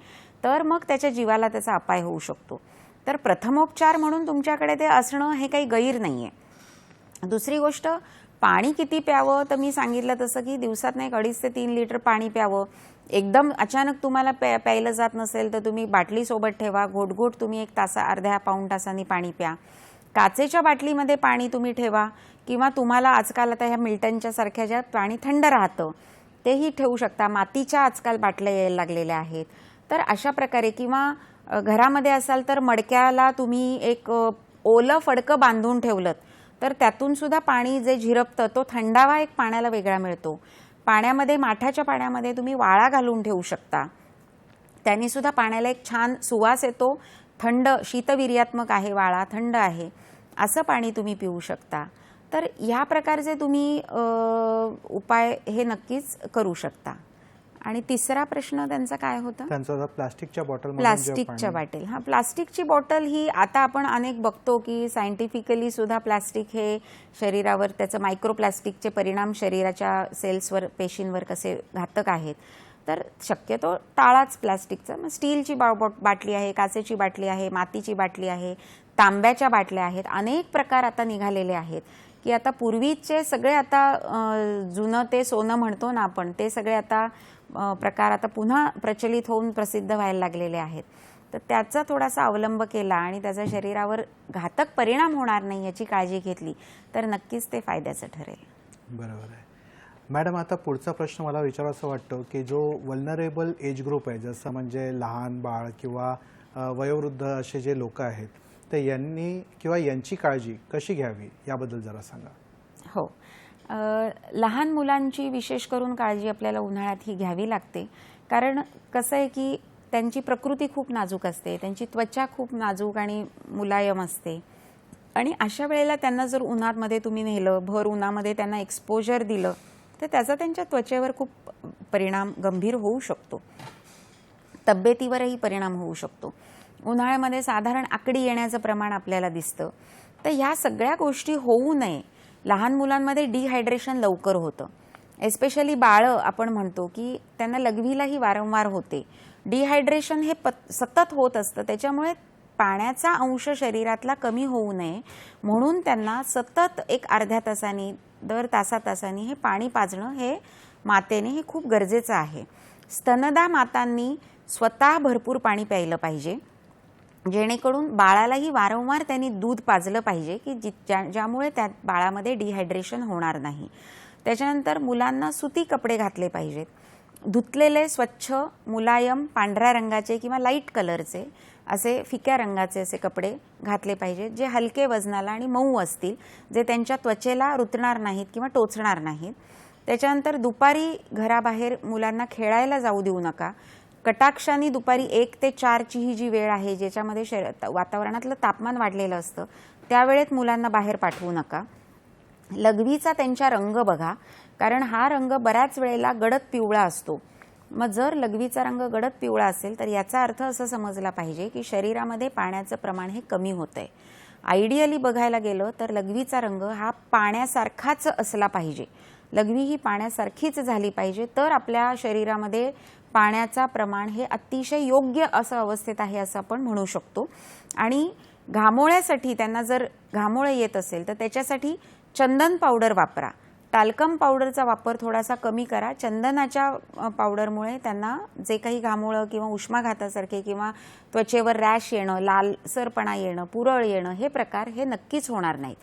तर मग त्याच्या जीवाला त्याचा अपाय होऊ शकतो. तर प्रथमोपचार म्हणून तुमच्याकडे ते असणं हे काही गैर नाही आहे. दुसरी गोष्ट, पाणी किती प्यावं, तर मी सांगितलं तसं की दिवसात एक 2.5 ते 3 लिटर पाणी प्यावं. एकदम अचानक तुम्हाला प्यायलं जात नसेल तर तुम्ही बाटली सोबत ठेवा, घोट तुम्ही 1 तास अर्ध्या पाऊण तासांनी पाणी प्या. काचेच्या बाटलीमध्ये पाणी तुम्ही ठेवा, किंवा तुम्हाला आजकाल आता ह्या मिल्टनच्या सारख्या ज्या पाणी थंड राहतं तेही ठेवू शकता. मातीच्या आजकाल बाटल्या यायला लागलेल्या आहेत. तर अशा प्रकारे, किंवा घरामध्ये असाल तर मडक्याला तुम्ही एक ओलं फडकं बांधून ठेवलं तर त्यातून सुद्धा पाणी जे झिरपतं तो थंडावा एक पाण्याला वेगळा मिळतो. पाण्यामध्ये, माठाच्या पाण्यामध्ये तुम्ही वाळा घालून ठेवू शकता, त्यांनी सुद्धा पाण्याला एक छान सुवास येतो. थंड, शीतवीर्यात्मक आहे वाळा, थंड आहे, असं पाणी तुम्ही पिऊ शकता. तर ह्या प्रकारचे तुम्ही उपाय हे नक्कीच करू शकता. आणि तिसरा प्रश्न त्यांचा काय होता? त्यांचा होता प्लास्टिकच्या बॉटल. प्लास्टिकच्या बॉटल. हा, प्लास्टिकची बॉटल ही आता आपण अनेक बघतो की सायंटिफिकली सुद्धा प्लास्टिक हे शरीरावर, त्याचं मायक्रोप्लास्टिकचे परिणाम शरीराच्या सेल्सवर, पेशींवर कसे घातक आहेत. तर शक्यतो टाळाच प्लास्टिकचा. मग स्टीलची बाटली आहे, काचेची बाटली आहे, मातीची बाटली आहे, तांब्याच्या बाटल्या आहेत. अनेक प्रकार आता निघालेले आहेत की आता पूर्वीचे सगळे, आता जुनं ते सोनं म्हणतो ना आपण, ते सगळे आता प्रकार आता पुन्हा प्रचलित होऊन प्रसिद्ध व्हायला लागलेले आहेत. तर त्याचा थोडासा अवलंब केला आणि त्याचा शरीरावर घातक परिणाम होणार नाही याची काळजी घेतली तर नक्कीच ते फायद्याचं ठरेल. बरोबर आहे. मॅडम, आता पुढचा प्रश्न मला विचारायचा वाटतो की जो वल्नरेबल एज ग्रुप आहे, जसं म्हणजे लहान बाळ किंवा वयोवृद्ध असे जे लोक आहेत, तर यांनी किंवा यांची काळजी कशी घ्यावी याबद्दल जरा सांगा. हो, लहान मुलांची विशेष करून काळजी आपल्याला उन्हाळ्यात ही घ्यावी लागते. कारण कसं आहे की त्यांची प्रकृती खूप नाजूक असते, त्यांची त्वचा खूप नाजूक आणि मुलायम असते. आणि अशा वेळेला त्यांना जर उन्हामध्ये तुम्ही नेलं, भर उन्हामध्ये त्यांना एक्सपोजर दिलं, तर त्याचा त्यांच्या त्वचेवर खूप परिणाम गंभीर होऊ शकतो. तब्येतीवरही परिणाम होऊ शकतो. उन्हाळ्यामध्ये साधारण आकडी येण्याचं प्रमाण आपल्याला दिसतं. तर ह्या सगळ्या गोष्टी होऊ नये. लहान मुलांमध्ये डिहायड्रेशन लवकर होतं. एस्पेशली बाळं आपण म्हणतो की त्यांना लघवीलाही वारंवार होते. डिहायड्रेशन हे सतत होत असतं. त्याच्यामुळे पाण्याचा अंश शरीरातला कमी होऊ नये म्हणून त्यांना सतत एक अर्ध्या तासानी, दर तासातासानी हे पाणी पाजणं हे मातेने हे खूप गरजेचं आहे. स्तनदा मातांनी स्वतः भरपूर पाणी प्यायलं पाहिजे, जेणेकरून बाळालाही वारंवार त्यांनी दूध पाजलं पाहिजे की ज्यामुळे त्या बाळामध्ये डिहायड्रेशन होणार नाही. त्याच्यानंतर मुलांना सुती कपडे घातले पाहिजेत. धुतलेले, स्वच्छ, मुलायम, पांढऱ्या रंगाचे किंवा लाईट कलरचे, असे फिक्या रंगाचे असे कपडे घातले पाहिजेत, जे हलके वजनाला आणि मऊ असतील, जे त्यांच्या त्वचेला रुतणार नाहीत किंवा टोचणार नाहीत. त्याच्यानंतर दुपारी घराबाहेर मुलांना खेळायला जाऊ देऊ नका. कटाक्षाने दुपारी 1 ते 4ची ही जी वेळ आहे, ज्याच्यामध्ये वातावरणातलं तापमान वाढलेलं असतं, त्यावेळेत मुलांना बाहेर पाठवू नका. लघवीचा त्यांच्या रंग बघा, कारण हा रंग बऱ्याच वेळेला गडद पिवळा असतो. मग जर लघवीचा रंग गडद पिवळा असेल तर याचा अर्थ असं समजला पाहिजे की शरीरामध्ये पाण्याचं प्रमाण हे कमी होत आहे. आयडियली बघायला गेलं तर लघवीचा रंग हा पाण्यासारखाच असला पाहिजे. लघवी ही पाण्यासारखीच झाली पाहिजे, तर आपल्या शरीरामध्ये पाण्याचा प्रमाण हे अतिशय योग्य असं अवस्थेत आहे असं आपण म्हणू शकतो. आणि घामोळ्यासाठी त्यांना जर घामोळे येत असेल तर त्याच्यासाठी चंदन पावडर वापरा. टाल्कम पावडरचा वापर थोडासा कमी करा. चंदनाच्या पावडरमुळे त्यांना जे काही घामोळं किंवा उष्माघातासारखे किंवा त्वचेवर रॅश येणं, लालसरपणा येणं, पुरळ येणं हे प्रकार हे नक्कीच होणार नाहीत.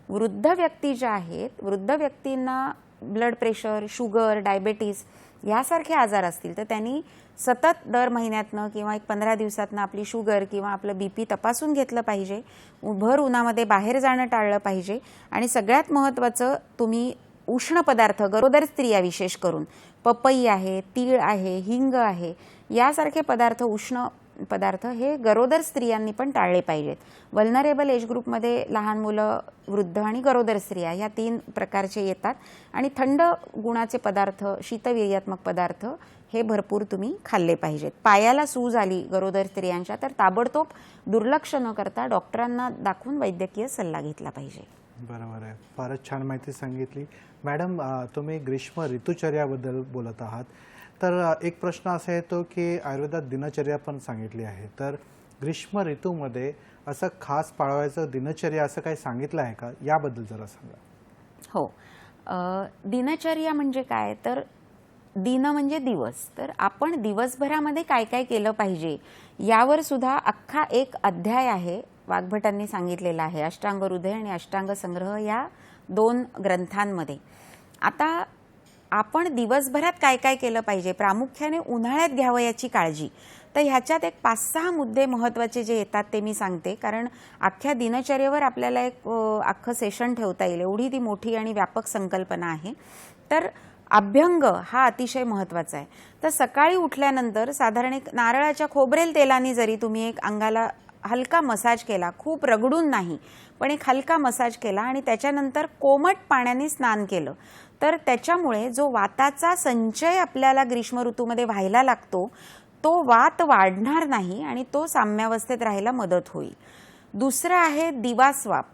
वृद्ध व्यक्ती ज्या आहेत, वृद्ध व्यक्तींना ब्लड प्रेशर, शुगर, डायबेटीस यासारखे आजार असतील तर त्यांनी सतत दर महिन्यातनं किंवा 15 दिवसातनं आपली शुगर किंवा आपलं BP तपासून घेतलं पाहिजे. भर उन्हामध्ये बाहेर जाणं टाळलं पाहिजे. आणि सगळ्यात महत्त्वाचं, तुम्ही उष्ण पदार्थ, गरोदर स्त्रिया विशेष करून पपई आहे, तीळ आहे, हिंग आहे, यासारखे पदार्थ, उष्ण पदार्थ हे गरोदर स्त्रियांनी पण टाळले पाहिजेत. वल्नरेबल एज ग्रुपमध्ये लहान मुलं, वृद्ध आणि गरोदर स्त्रिया ह्या 3 प्रकारचे येतात. आणि थंड गुणाचे पदार्थ, शीतवीर्यात्मक पदार्थ हे भरपूर तुम्ही खाल्ले पाहिजेत. पायाला सूज आली गरोदर स्त्रियांच्या तर ताबडतोब दुर्लक्ष न करता डॉक्टरांना दाखवून वैद्यकीय सल्ला घेतला पाहिजे. बरोबर आहे. फारच छान माहिती सांगितली. मॅडम, तुम्ही ग्रीष्म ऋतुचर्याबद्दल बोलत आहात, तर एक प्रश्न असा येतो की आयुर्वेदात दिनचर्या पण सांगितली आहे, तर ग्रीष्म ऋतूमध्ये असं खास पाळवायचं दिनचर्या असं काही सांगितलं आहे का, याबद्दल जरा सांगा. हो, दिनचर्या म्हणजे काय, तर दिन म्हणजे दिवस. तर आपण दिवसभरामध्ये काय काय केलं पाहिजे यावर सुद्धा अख्खा एक अध्याय आहे, वाग्भटांनी सांगितलेला आहे, अष्टांग हृदय आणि अष्टांग संग्रह या 2 ग्रंथांमध्ये. आता आपण दिवसभरात काय काय केलं पाहिजे, प्रामुख्याने उन्हाळ्यात घ्यावं याची काळजी. तर ह्याच्यात एक 5-6 मुद्दे महत्त्वाचे जे येतात ते मी सांगते, कारण अख्ख्या दिनचर्येवर आपल्याला एक अख्खं सेशन ठेवता येईल, एवढी ती मोठी आणि व्यापक संकल्पना आहे. तर अभ्यंग हा अतिशय महत्त्वाचा आहे. तर सकाळी उठल्यानंतर साधारण एक नारळाच्या खोबरेल तेलाने जरी तुम्ही एक अंगाला हलका मसाज केला, खूप रगडून नाही पण एक हलका मसाज केला, आणि त्याच्यानंतर कोमट पाण्याने स्नान केलं, तर त्याच्यामुळे जो वाताचा संचय आपल्याला ग्रीष्म ऋतूमध्ये व्हायला लागतो तो वात वाढणार नाही आणि तो साम्यावस्थेत राहायला मदत होईल. दुसरं आहे दिवास्वाप.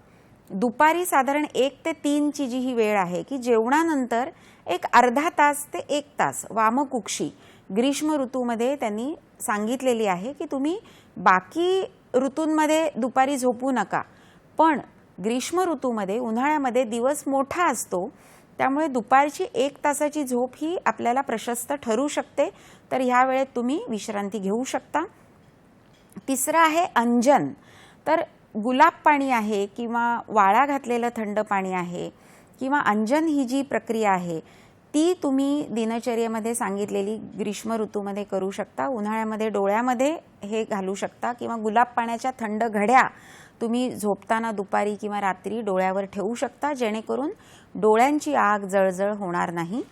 दुपारी साधारण 1 ते 3 ची जी ही वेळ आहे की जेवणानंतर एक अर्धा तास ते 1 तास वामकुक्षी ग्रीष्म ऋतूमध्ये त्यांनी सांगितलेली आहे की तुम्ही बाकी ऋतूंमध्ये दुपारी झोपू नका, पण ग्रीष्म ऋतूमध्ये उन्हाळ्यामध्ये दिवस मोठा असतो, त्यामुळे दुपारची 1 तासाची झोप ही आपल्याला प्रशस्त ठरू शकते. तर ह्या वेळेत तुम्ही विश्रांती घेऊ शकता. तिसरं आहे अंजन. तर गुलाब पाणी आहे किंवा वाळा घातलेलं थंड पाणी आहे किंवा अंजन ही जी प्रक्रिया आहे ती तुम्ही दिनचर्येमध्ये सांगितलेली ग्रीष्म ऋतूमध्ये करू शकता. उन्हाळ्यामध्ये डोळ्यामध्ये हे घालू शकता किंवा गुलाब पाण्याच्या थंड घड्या तुम्ही झोपताना दुपारी किंवा रात्री डोळ्यावर ठेवू शकता, जेणेकरून डोळ्यांची आग जळजळ होणार नाही.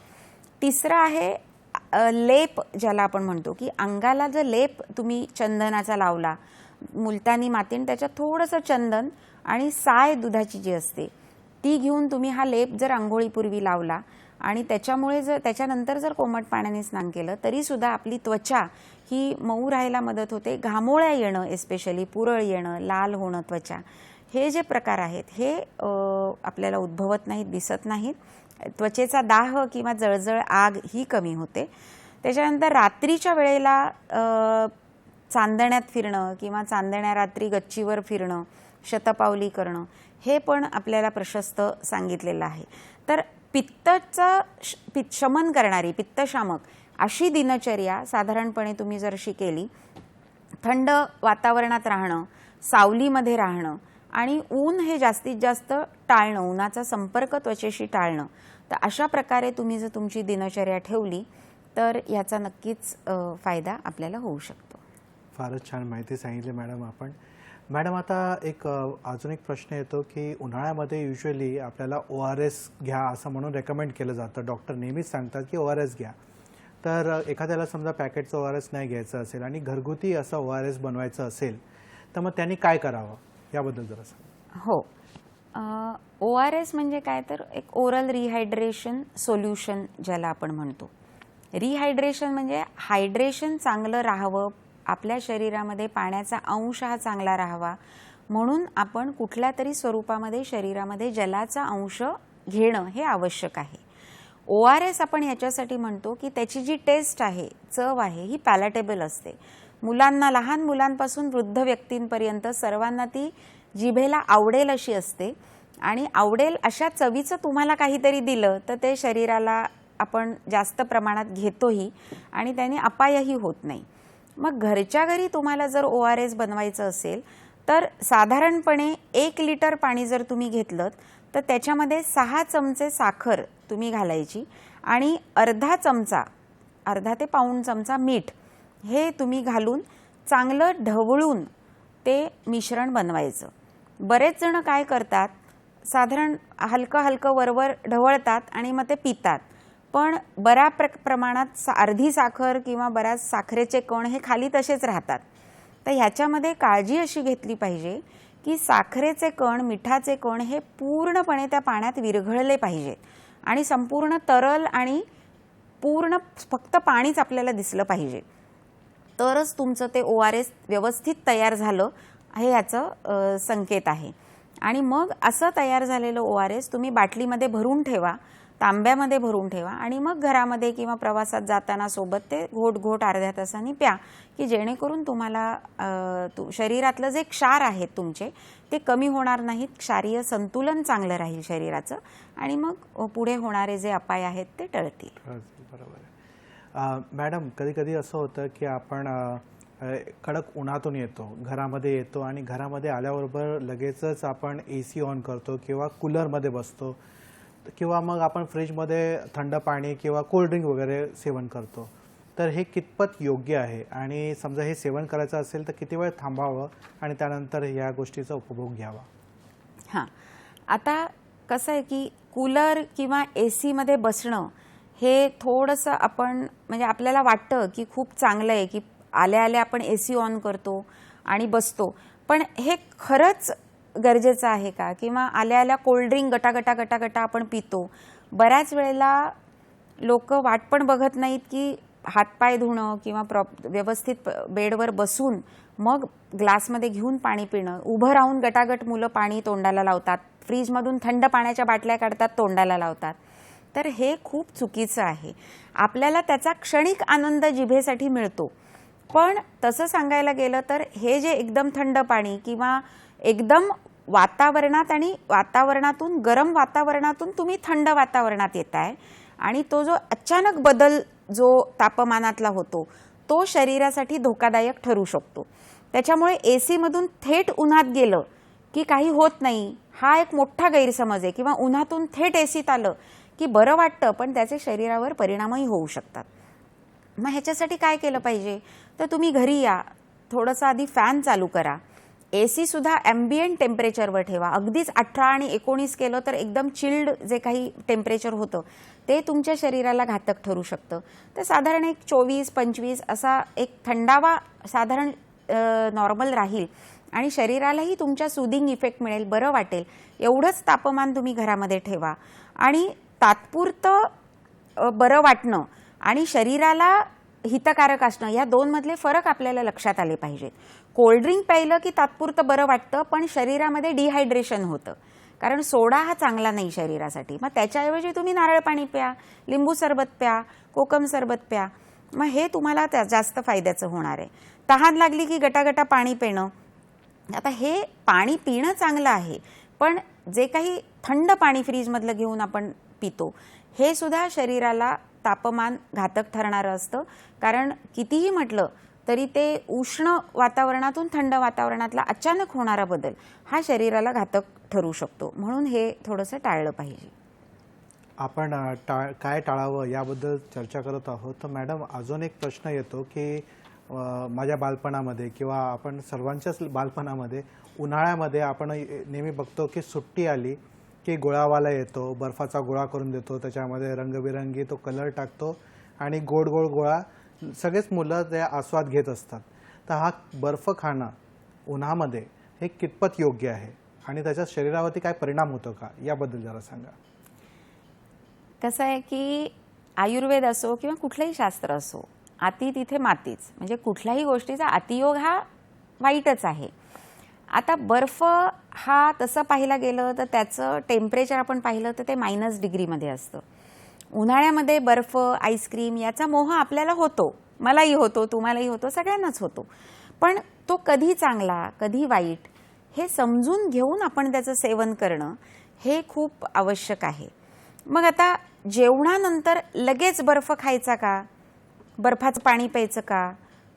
तिसरं आहे लेप, ज्याला आपण म्हणतो की अंगाला जर लेप तुम्ही चंदनाचा लावला, मुलतानी मातीने त्याच्यात थोडंसं चंदन आणि साय दुधाची जी असते ती घेऊन तुम्ही हा लेप जर आंघोळीपूर्वी लावला आणि त्याच्यानंतर जर कोमट पाण्याने स्नान केलं तरीसुद्धा आपली त्वचा ही मऊ राहायला मदत होते. घामोळ्या येणं, एस्पेशली पुरळ येणं, लाल होणं त्वचा, हे जे प्रकार आहेत हे आपल्याला उद्भवत नाहीत, दिसत नाहीत. त्वचेचा दाह किंवा जळजळ आग ही कमी होते. त्याच्यानंतर रात्रीच्या वेळेला चांदण्यात फिरणं किंवा चांदण्या रात्री गच्चीवर फिरणं, शतपावली करणं, हे पण आपल्याला प्रशस्त सांगितलेलं आहे. तर शमन करणारी, पित्तशामक अशी दिनचर्या साधारणपणे तुम्ही जर अशी केली, थंड वातावरणात राहणं, सावलीमध्ये राहणं आणि ऊन हे जास्तीत जास्त टाळणं, उन्हाचा संपर्क त्वचेशी टाळणं, तर अशा प्रकारे तुम्ही जर तुमची दिनचर्या ठेवली तर याचा नक्कीच फायदा आपल्याला होऊ शकतो. फारच छान माहिती सांगितली मॅडम आपण. मॅडम आता अजून एक प्रश्न येतो की उन्हाळ्यामध्ये युजली आपल्याला ORS घ्या असं म्हणून रेकमेंड केलं जातं. डॉक्टर नेहमीच सांगतात की ORS घ्या. तर एखाद्याला समजा पॅकेटचं ORS नाही घ्यायचं असेल आणि घरगुती असं ORS बनवायचं असेल तर मग त्यांनी काय करावं याबद्दल जरा सांगा. हो, ORS म्हणजे काय, तर एक ओरल रिहायड्रेशन सोल्युशन ज्याला आपण म्हणतो. रिहायड्रेशन म्हणजे हायड्रेशन चांगलं राहावं, आपल्या शरीरामध्ये पाण्याचा अंश हा चांगला राहावा म्हणून आपण कुठल्या तरी स्वरूपामध्ये शरीरामध्ये जलाचा अंश घेणं हे आवश्यक आहे. ORS आपण ह्याच्यासाठी म्हणतो की त्याची जी टेस्ट आहे, चव आहे, ही पॅलेटेबल असते. मुलांना, लहान मुलांपासून वृद्ध व्यक्तींपर्यंत सर्वांना ती जिभेला आवडेल अशी असते आणि आवडेल अशा चवीचं तुम्हाला काहीतरी दिलं तर ते शरीराला आपण जास्त प्रमाणात घेतोही आणि त्याने अपायही होत नाही. मग घरच्या घरी तुम्हाला जर ORS बनवायचं असेल तर साधारणपणे 1 लिटर पाणी जर तुम्ही घेतलं तर त्याच्यामध्ये 6 चमचे साखर तुम्ही घालायची आणि अर्धा ते पाऊण चमचा मीठ हे तुम्ही घालून चांगलं ढवळून ते मिश्रण बनवायचं. बरेच जण काय करतात, साधारण हलकं वरवर ढवळतात आणि मग ते पितात, पण बऱ्याच प्रमाणात अर्धी साखर किंवा बऱ्याच साखरेचे कण हे खाली तसेच राहतात. तर ह्याच्यामध्ये काळजी अशी घेतली पाहिजे की साखरेचे कण, मिठाचे कण हे पूर्णपणे त्या पाण्यात विरघळले पाहिजेत आणि संपूर्ण तरल आणि पूर्ण फक्त पाणीच आपल्याला दिसलं पाहिजे, तरच तुमचं ते ORS व्यवस्थित तयार झालं हे याचं संकेत आहे. आणि मग असं तयार झालेलं ORS तुम्ही बाटलीमध्ये भरून ठेवा. तांब्यामध्ये भरून ठेवा आणि मग घरामध्ये किंवा प्रवासात जाताना सोबत ते घोट घोट अर्ध्या तासाने प्या, की जेणेकरून तुम्हाला शरीरातलं जे क्षार आहेत तुमचे ते कमी होणार नाहीत, क्षारीय संतुलन चांगलं राहील शरीराचं आणि मग पुढे होणारे जे अपाय आहेत ते टळतील. बरोबर आहे. मॅडम, कधी कधी असं होतं की आपण कडक उन्हातून येतो, घरामध्ये येतो आणि घरामध्ये आल्याबरोबर लगेचच आपण AC ऑन करतो किंवा कूलरमध्ये बसतो किंवा मग आपण फ्रीजमध्ये थंड पाणी किंवा कोल्ड्रिंक वगैरे सेवन करतो. तर हे कितपत योग्य आहे आणि समजा हे सेवन करायचं असेल तर किती वेळ थांबावं आणि त्यानंतर या गोष्टीचा उपभोग घ्यावा? हां, आता कसं आहे की कूलर किंवा ACमध्ये बसणं हे थोडंसं आपण म्हणजे आपल्याला वाटतं की खूप चांगलं आहे की आल्या आल्या आपण AC ऑन करतो आणि बसतो, पण हे खरंच गरजेचं आहे का? किंवा आल्या आल्या कोल्ड्रिंक गटा आपण पितो. बऱ्याच वेळेला लोक वाट पण बघत नाहीत की हातपाय धुणं किंवा व्यवस्थित बेडवर बसून मग ग्लासमध्ये घेऊन पाणी पिणं, उभं राहून गटागट मुलं पाणी तोंडाला लावतात, फ्रीजमधून थंड पाण्याच्या बाटल्या काढतात तोंडाला लावतात. तर हे खूप चुकीचं आहे. आपल्याला त्याचा क्षणिक आनंद जिभेसाठी मिळतो, पण तसं सांगायला गेलं तर हे जे एकदम थंड पाणी किंवा एकदम वातावरणात आणि वातावरणातून गरम वातावरणातून तुम्ही थंड वातावरणात येताय आणि तो जो अचानक बदल जो तापमानातला होतो तो शरीरासाठी धोकादायक ठरू शकतो. त्याच्यामुळे AC मधून थेट उन्हात गेलं की काही होत नाही हा एक मोठा गैरसमज आहे, किंवा उन्हातून थेट ACत आलं की बरं वाटतं पण त्याचे शरीरावर परिणामही होऊ शकतात. मग ह्याच्यासाठी काय केलं पाहिजे तर तुम्ही घरी या, थोडंसं आधी फॅन चालू करा, AC सुद्धा ॲम्बियंट टेम्परेचरवर ठेवा. अगदीच 18 आणि 19 केलं तर एकदम चिल्ड जे काही टेम्परेचर होतं ते तुमच्या शरीराला घातक ठरू शकतं. तर साधारण एक 24-25 असा एक थंडावा साधारण नॉर्मल राहील आणि शरीरालाही तुमच्या सुदिंग इफेक्ट मिळेल, बरं वाटेल. एवढंच तापमान तुम्ही घरामध्ये ठेवा आणि तात्पुरतं बरं वाटणं आणि शरीराला हितकारक असणं या दोनमधले फरक आपल्याला लक्षात आले पाहिजेत. कोल्ड्रिंक प्यायलं की तात्पुरतं बरं वाटतं पण शरीरामध्ये डिहायड्रेशन होतं, कारण सोडा हा चांगला नाही शरीरासाठी. मग त्याच्याऐवजी तुम्ही नारळ पाणी प्या, लिंबू सरबत प्या, कोकम सरबत प्या, मग हे तुम्हाला जास्त फायद्याचं होणार आहे. तहान लागली की गटागटा पाणी पिणं, आता हे पाणी पिणं चांगलं आहे, पण जे काही थंड पाणी फ्रीजमधलं घेऊन आपण पितो हे सुद्धा शरीराला तापमान घातक ठरणारं असतं, कारण कितीही म्हटलं तरी ते उष्ण वातावरणातून थंड वातावरणातला अचानक होणारा बदल हा शरीराला घातक ठरू शकतो. म्हणून हे थोडंसं टाळलं पाहिजे. आपण काय टाळावं याबद्दल चर्चा करत आहोत. तर मॅडम, अजून एक प्रश्न येतो की माझ्या बालपणामध्ये किंवा आपण सर्वांच्याच बालपणामध्ये उन्हाळ्यामध्ये आपण नेहमी बघतो की सुट्टी आली की गोळावाला येतो, बर्फाचा गोळा करून देतो, त्याच्यामध्ये रंगबिरंगी तो कलर टाकतो आणि गोड गोड गोळा सगळेच मुलं ते आस्वाद घेत असतात. तर हा बर्फ खाणं उन्हामध्ये हे कितपत योग्य आहे आणि त्याच्या शरीरावरती काय परिणाम होतो का, याबद्दल जरा सांगा. कसं आहे की आयुर्वेद असो किंवा कुठलंही शास्त्र असो, अति तिथे मातीच, म्हणजे कुठल्याही गोष्टीचा अतियोग हा वाईटच आहे. आता बर्फ हा तसं पाहिलं गेलं तर त्याचं टेम्परेचर आपण पाहिलं तर ते -डिग्रीमध्ये असतं. उन्हाळ्यामध्ये बर्फ, आईस्क्रीम याचा मोह आपल्याला होतो, मलाही होतो, तुम्हालाही होतो, सगळ्यांनाच होतो. पण तो कधी चांगला कधी वाईट हे समजून घेऊन आपण त्याचं सेवन करणं हे खूप आवश्यक आहे. मग आता जेवणानंतर लगेच बर्फ खायचा का, बर्फाचं पाणी प्यायचं का?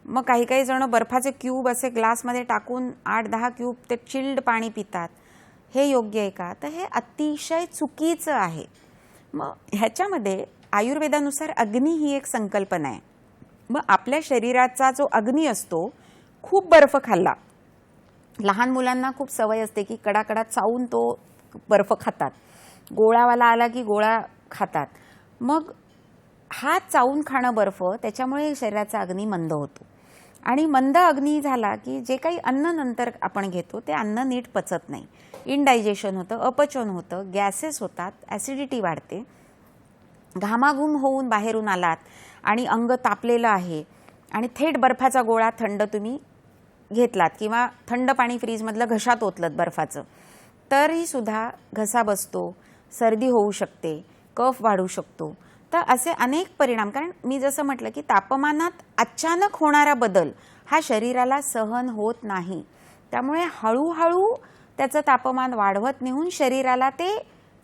मग काही काही जण बर्फाचे क्यूब असे ग्लासमध्ये टाकून 8-10 क्यूब ते चिल्ड पाणी पितात. हे योग्य आहे का? तर हे अतिशय चुकीचं आहे. मग ह्याच्यामध्ये आयुर्वेदानुसार अग्नी ही एक संकल्पना आहे. मग आपल्या शरीराचा जो अग्नी असतो, खूप बर्फ खाल्ला, लहान मुलांना खूप सवय असते की कडाकडा चावून तो बर्फ खातात, गोळावाला आला की गोळा खातात. मग हा चावून खाणं बर्फ त्याच्यामुळे शरीराचा अग्नी मंद होतो आणि मंद अग्नी झाला की जे काही अन्न नंतर आपण घेतो ते अन्न नीट पचत नाही, इनडायजेशन होतं, अपचन होतं, गॅसेस होतात, ॲसिडिटी वाढते. घामाघूम होऊन बाहेरून आलात आणि अंग तापलेलं आहे आणि थेट बर्फाचा गोळा थंड तुम्ही घेतलात किंवा थंड पाणी फ्रीजमधलं घशात ओतलत बर्फाचं, तरी सुद्धा घसा बसतो, सर्दी होऊ शकते, कफ वाढू शकतो. तर असे अनेक परिणाम, कारण मी जसं म्हटलं की तापमानात अचानक होणारा बदल हा शरीराला सहन होत नाही. त्यामुळे हळूहळू त्याचं तापमान वाढवत नेऊन शरीराला ते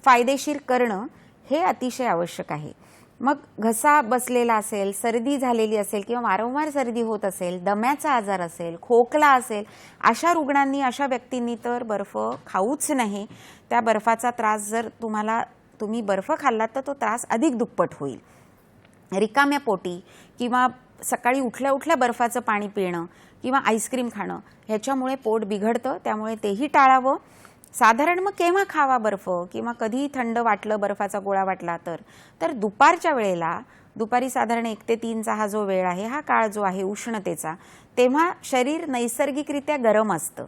फायदेशीर करणं हे अतिशय आवश्यक आहे. मग घसा बसलेला असेल, सर्दी झालेली असेल किंवा वारंवार सर्दी होत असेल, दम्याचा आजार असेल, खोकला असेल, अशा रुग्णांनी, अशा व्यक्तींनी तर बर्फ खाऊच नाही. त्या बर्फाचा त्रास जर तुम्ही बर्फ खाल्लात तर तो त्रास अधिक दुप्पट होईल. रिकाम्या पोटी किंवा सकाळी उठल्या उठल्या बर्फाचं पाणी पिणं किंवा आईस्क्रीम खाणं ह्याच्यामुळे पोट बिघडतं. त्यामुळे तेही टाळावं. साधारण मग केव्हा खावा बर्फ किंवा कधी थंड वाटलं, बर्फाचा गोळा वाटला तर दुपारच्या वेळेला, दुपारी साधारण 1 ते 3चा हा जो वेळ आहे, हा काळ जो आहे उष्णतेचा, तेव्हा शरीर नैसर्गिकरित्या गरम असतं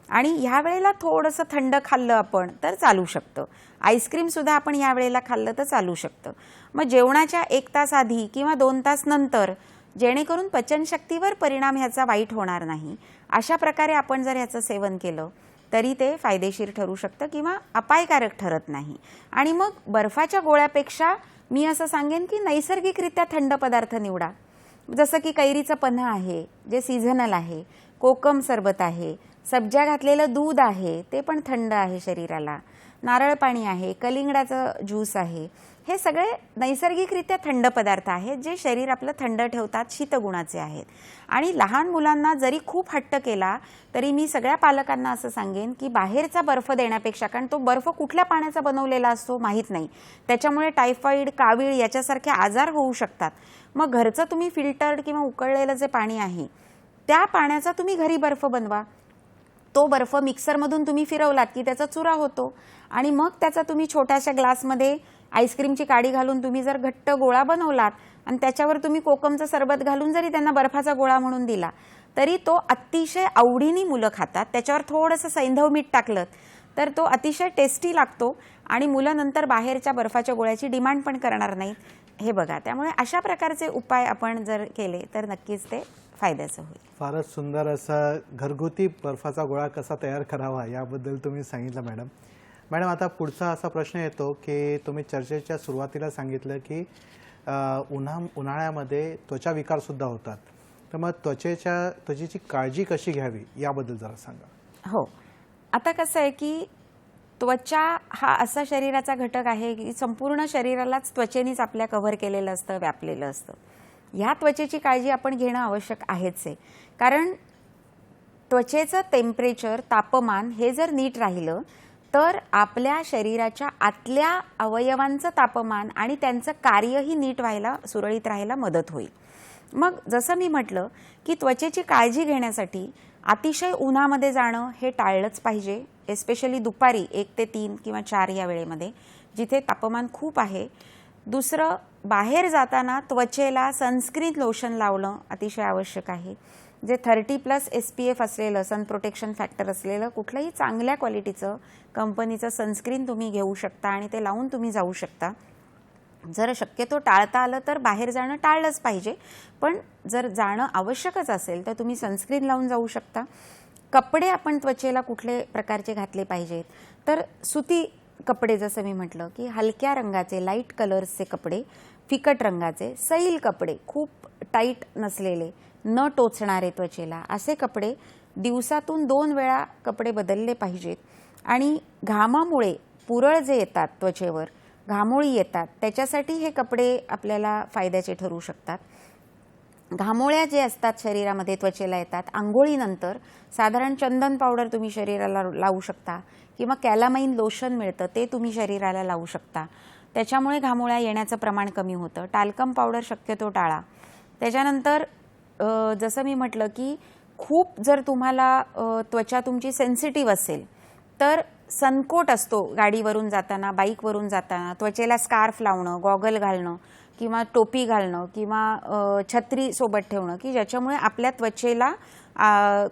आणि ह्या वेळेला थोडंसं थंड खाल्लं आपण तर चालू शकतं. आईस्क्रीमसुद्धा आपण ह्या वेळेला खाल्लं तर चालू शकतं. मग जेवणाच्या 1 तास आधी किंवा 2 तास नंतर, जेणेकरून पचनशक्तीवर परिणाम ह्याचा वाईट होणार नाही, अशा प्रकारे आपण जर ह्याचं सेवन केलं तरी ते फायदेशीर ठरू शकतं किंवा अपायकारक ठरत नाही. आणि मग बर्फाच्या गोळ्यापेक्षा मी असं सांगेन की नैसर्गिकरित्या थंड पदार्थ निवडा. जसं की कैरीचं पन्हं आहे जे सीझनल आहे, कोकम सरबत आहे, सब्जा घातलेलं दूध आहे ते पण थंड आहे शरीराला, नारळ पाणी आहे, कलिंगडाचं ज्यूस आहे, हे सगळे नैसर्गिकरित्या थंड पदार्थ आहेत जे शरीर आपलं थंड ठेवतात, शीतगुणाचे आहेत. आणि लहान मुलांना जरी खूप हट्ट केला तरी मी सगळ्या पालकांना असं सांगेन की बाहेरचा बर्फ देण्यापेक्षा, कारण तो बर्फ कुठल्या पाण्याचा बनवलेला असतो माहीत नाही, त्याच्यामुळे टायफॉइड, कावीळ याच्यासारखे आजार होऊ शकतात. मग घरचं तुम्ही फिल्टर्ड किंवा उकळलेलं जे पाणी आहे त्या पाण्याचा तुम्ही घरी बर्फ बनवा. तो बर्फ मिक्सरमधून तुम्ही फिरवलात की त्याचा चुरा होतो आणि मग त्याचा तुम्ही छोट्याशा ग्लासमध्ये आईस्क्रीमची काडी घालून तुम्ही जर घट्ट गोळा बनवलात आणि त्याच्यावर तुम्ही कोकमचं सरबत घालून जरी त्यांना बर्फाचा गोळा म्हणून दिला तरी तो अतिशय आवडीने मुलं खातात. त्याच्यावर थोडंसं सैंधव मीठ टाकलं तर तो अतिशय टेस्टी लागतो आणि मुलं नंतर बाहेरच्या बर्फाच्या गोळ्याची डिमांड पण करणार नाहीत. हे बघा, त्यामुळे अशा प्रकारचे उपाय आपण जर केले तर नक्कीच ते फायद्याचं होईल. फारच सुंदर असा घरगुती बर्फाचा गोळा कसा तयार करावा याबद्दल तुम्ही सांगितलं मॅडम. आता पुढचा असा प्रश्न येतो की तुम्ही चर्चेच्या सुरुवातीला सांगितलं की उन्हाळ्यामध्ये त्वचा विकारसुद्धा होतात. तर मग त्वचेची काळजी कशी घ्यावी याबद्दल जरा सांगा. हो, आता कसं आहे की त्वचा हा असा शरीराचा घटक आहे की संपूर्ण शरीरालाच त्वचेनेच आपल्या कव्हर केलेलं असतं, व्यापलेलं असतं. ह्या त्वचेची काळजी आपण घेणं आवश्यक आहेच आहे, कारण त्वचेचं टेम्परेचर, तापमान हे जर नीट राहिलं तर आपल्या शरीराच्या आतल्या अवयवांचं तापमान आणि त्यांचं कार्यही नीट व्हायला, सुरळीत राहायला मदत होईल. मग जसं मी म्हटलं की त्वचेची काळजी घेण्यासाठी अतिशय उन्हामध्ये जाणं हे टाळलंच पाहिजे, एस्पेशली दुपारी 1 ते 3 किंवा 4 या वेळेमध्ये जिथे तापमान खूप आहे. दुसरं, बाहेर जाताना त्वचेला सनस्क्रीन लोशन लावणं अतिशय आवश्यक आहे, जे 30+ SPF असलेलं, सन प्रोटेक्शन फॅक्टर असलेलं कुठलंही चांगल्या क्वालिटीचं कंपनीचं सनस्क्रीन तुम्ही घेऊ शकता आणि ते लावून तुम्ही जाऊ शकता. जर शक्यतो टाळता आलं तर बाहेर जाणं टाळलंच पाहिजे, पण जर जाणं आवश्यकच असेल तर तुम्ही सनस्क्रीन लावून जाऊ शकता. कपडे आपण त्वचेला कुठले प्रकारचे घातले पाहिजेत तर सुती कपडे, जसं मी म्हटलं की हलक्या रंगाचे, लाईट कलर्सचे कपडे, फिकट रंगाचे, सैल कपडे, खूप टाईट नसलेले, न टोचणारे त्वचेला, असे कपडे दिवसातून 2 वेळा कपडे बदलले पाहिजेत. आणि घामामुळे पुरळ जे येतात त्वचेवर, घामोळी येतात, त्याच्यासाठी हे कपडे आपल्याला फायद्याचे ठरू शकतात. घामोळ्या जे असतात शरीरामध्ये त्वचेला येतात, आंघोळीनंतर साधारण चंदन पावडर तुम्ही शरीराला लावू शकता किंवा कॅलामाइन लोशन मिळतं ते तुम्ही शरीराला लावू शकता. त्याच्यामुळे घामोळ्या येण्याचं प्रमाण कमी होतं. टाल्कम पावडर शक्यतो टाळा. त्याच्यानंतर जसं मी म्हटलं की खूप जर तुम्हाला त्वचा तुमची सेन्सिटिव्ह असेल तर सनकोट असतो, गाडीवरून जाताना, बाईकवरून जाताना त्वचेला स्कार्फ लावणं, गॉगल घालणं किंवा टोपी घालणं किंवा छत्री सोबत ठेवणं की ज्याच्यामुळे आपल्या त्वचेला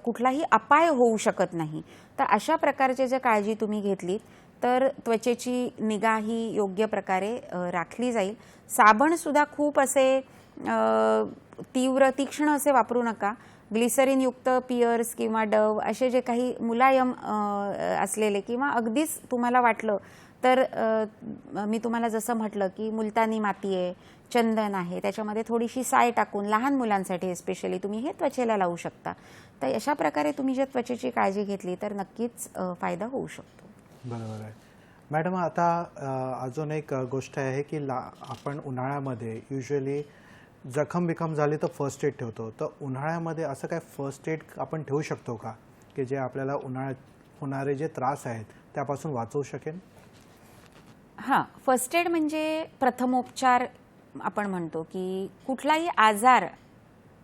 कुठलाही अपाय होऊ शकत नाही. तर अशा प्रकारचे जर काळजी तुम्ही घेतली तर त्वचेची निगा ही योग्य प्रकारे राखली जाईल. साबणसुद्धा खूप असे तीक्ष्ण असे वापरू नका. ग्लिसरीनयुक्त पियर्स किंवा डव असे जे काही मुलायम असलेले किंवा अगदीच तुम्हाला वाटलं तर मी तुम्हाला जसं म्हटलं की मुलतानी माती आहे, चंदन आहे, त्याच्यामध्ये थोडीशी साय टाकून लहान मुलांसाठी स्पेशली तुम्ही हे त्वचेला लावू शकता. तर अशा प्रकारे तुम्ही जर त्वचेची काळजी घेतली तर नक्कीच फायदा होऊ शकतो. बरोबर आहे. मॅडम, आता अजून एक गोष्ट आहे की आपण उन्हाळ्यामध्ये युजली जखम झाली तर फर्स्ट एड ठेवतो. तर उन्हाळ्यामध्ये असं काय फर्स्ट एड आपण ठेवू शकतो का की जे आपल्याला उन्हाळ्यात होणारे जे त्रास आहेत त्यापासून वाचवू शकेल? हां, फर्स्ट एड म्हणजे प्रथमोपचार आपण म्हणतो की कुठलाही आजार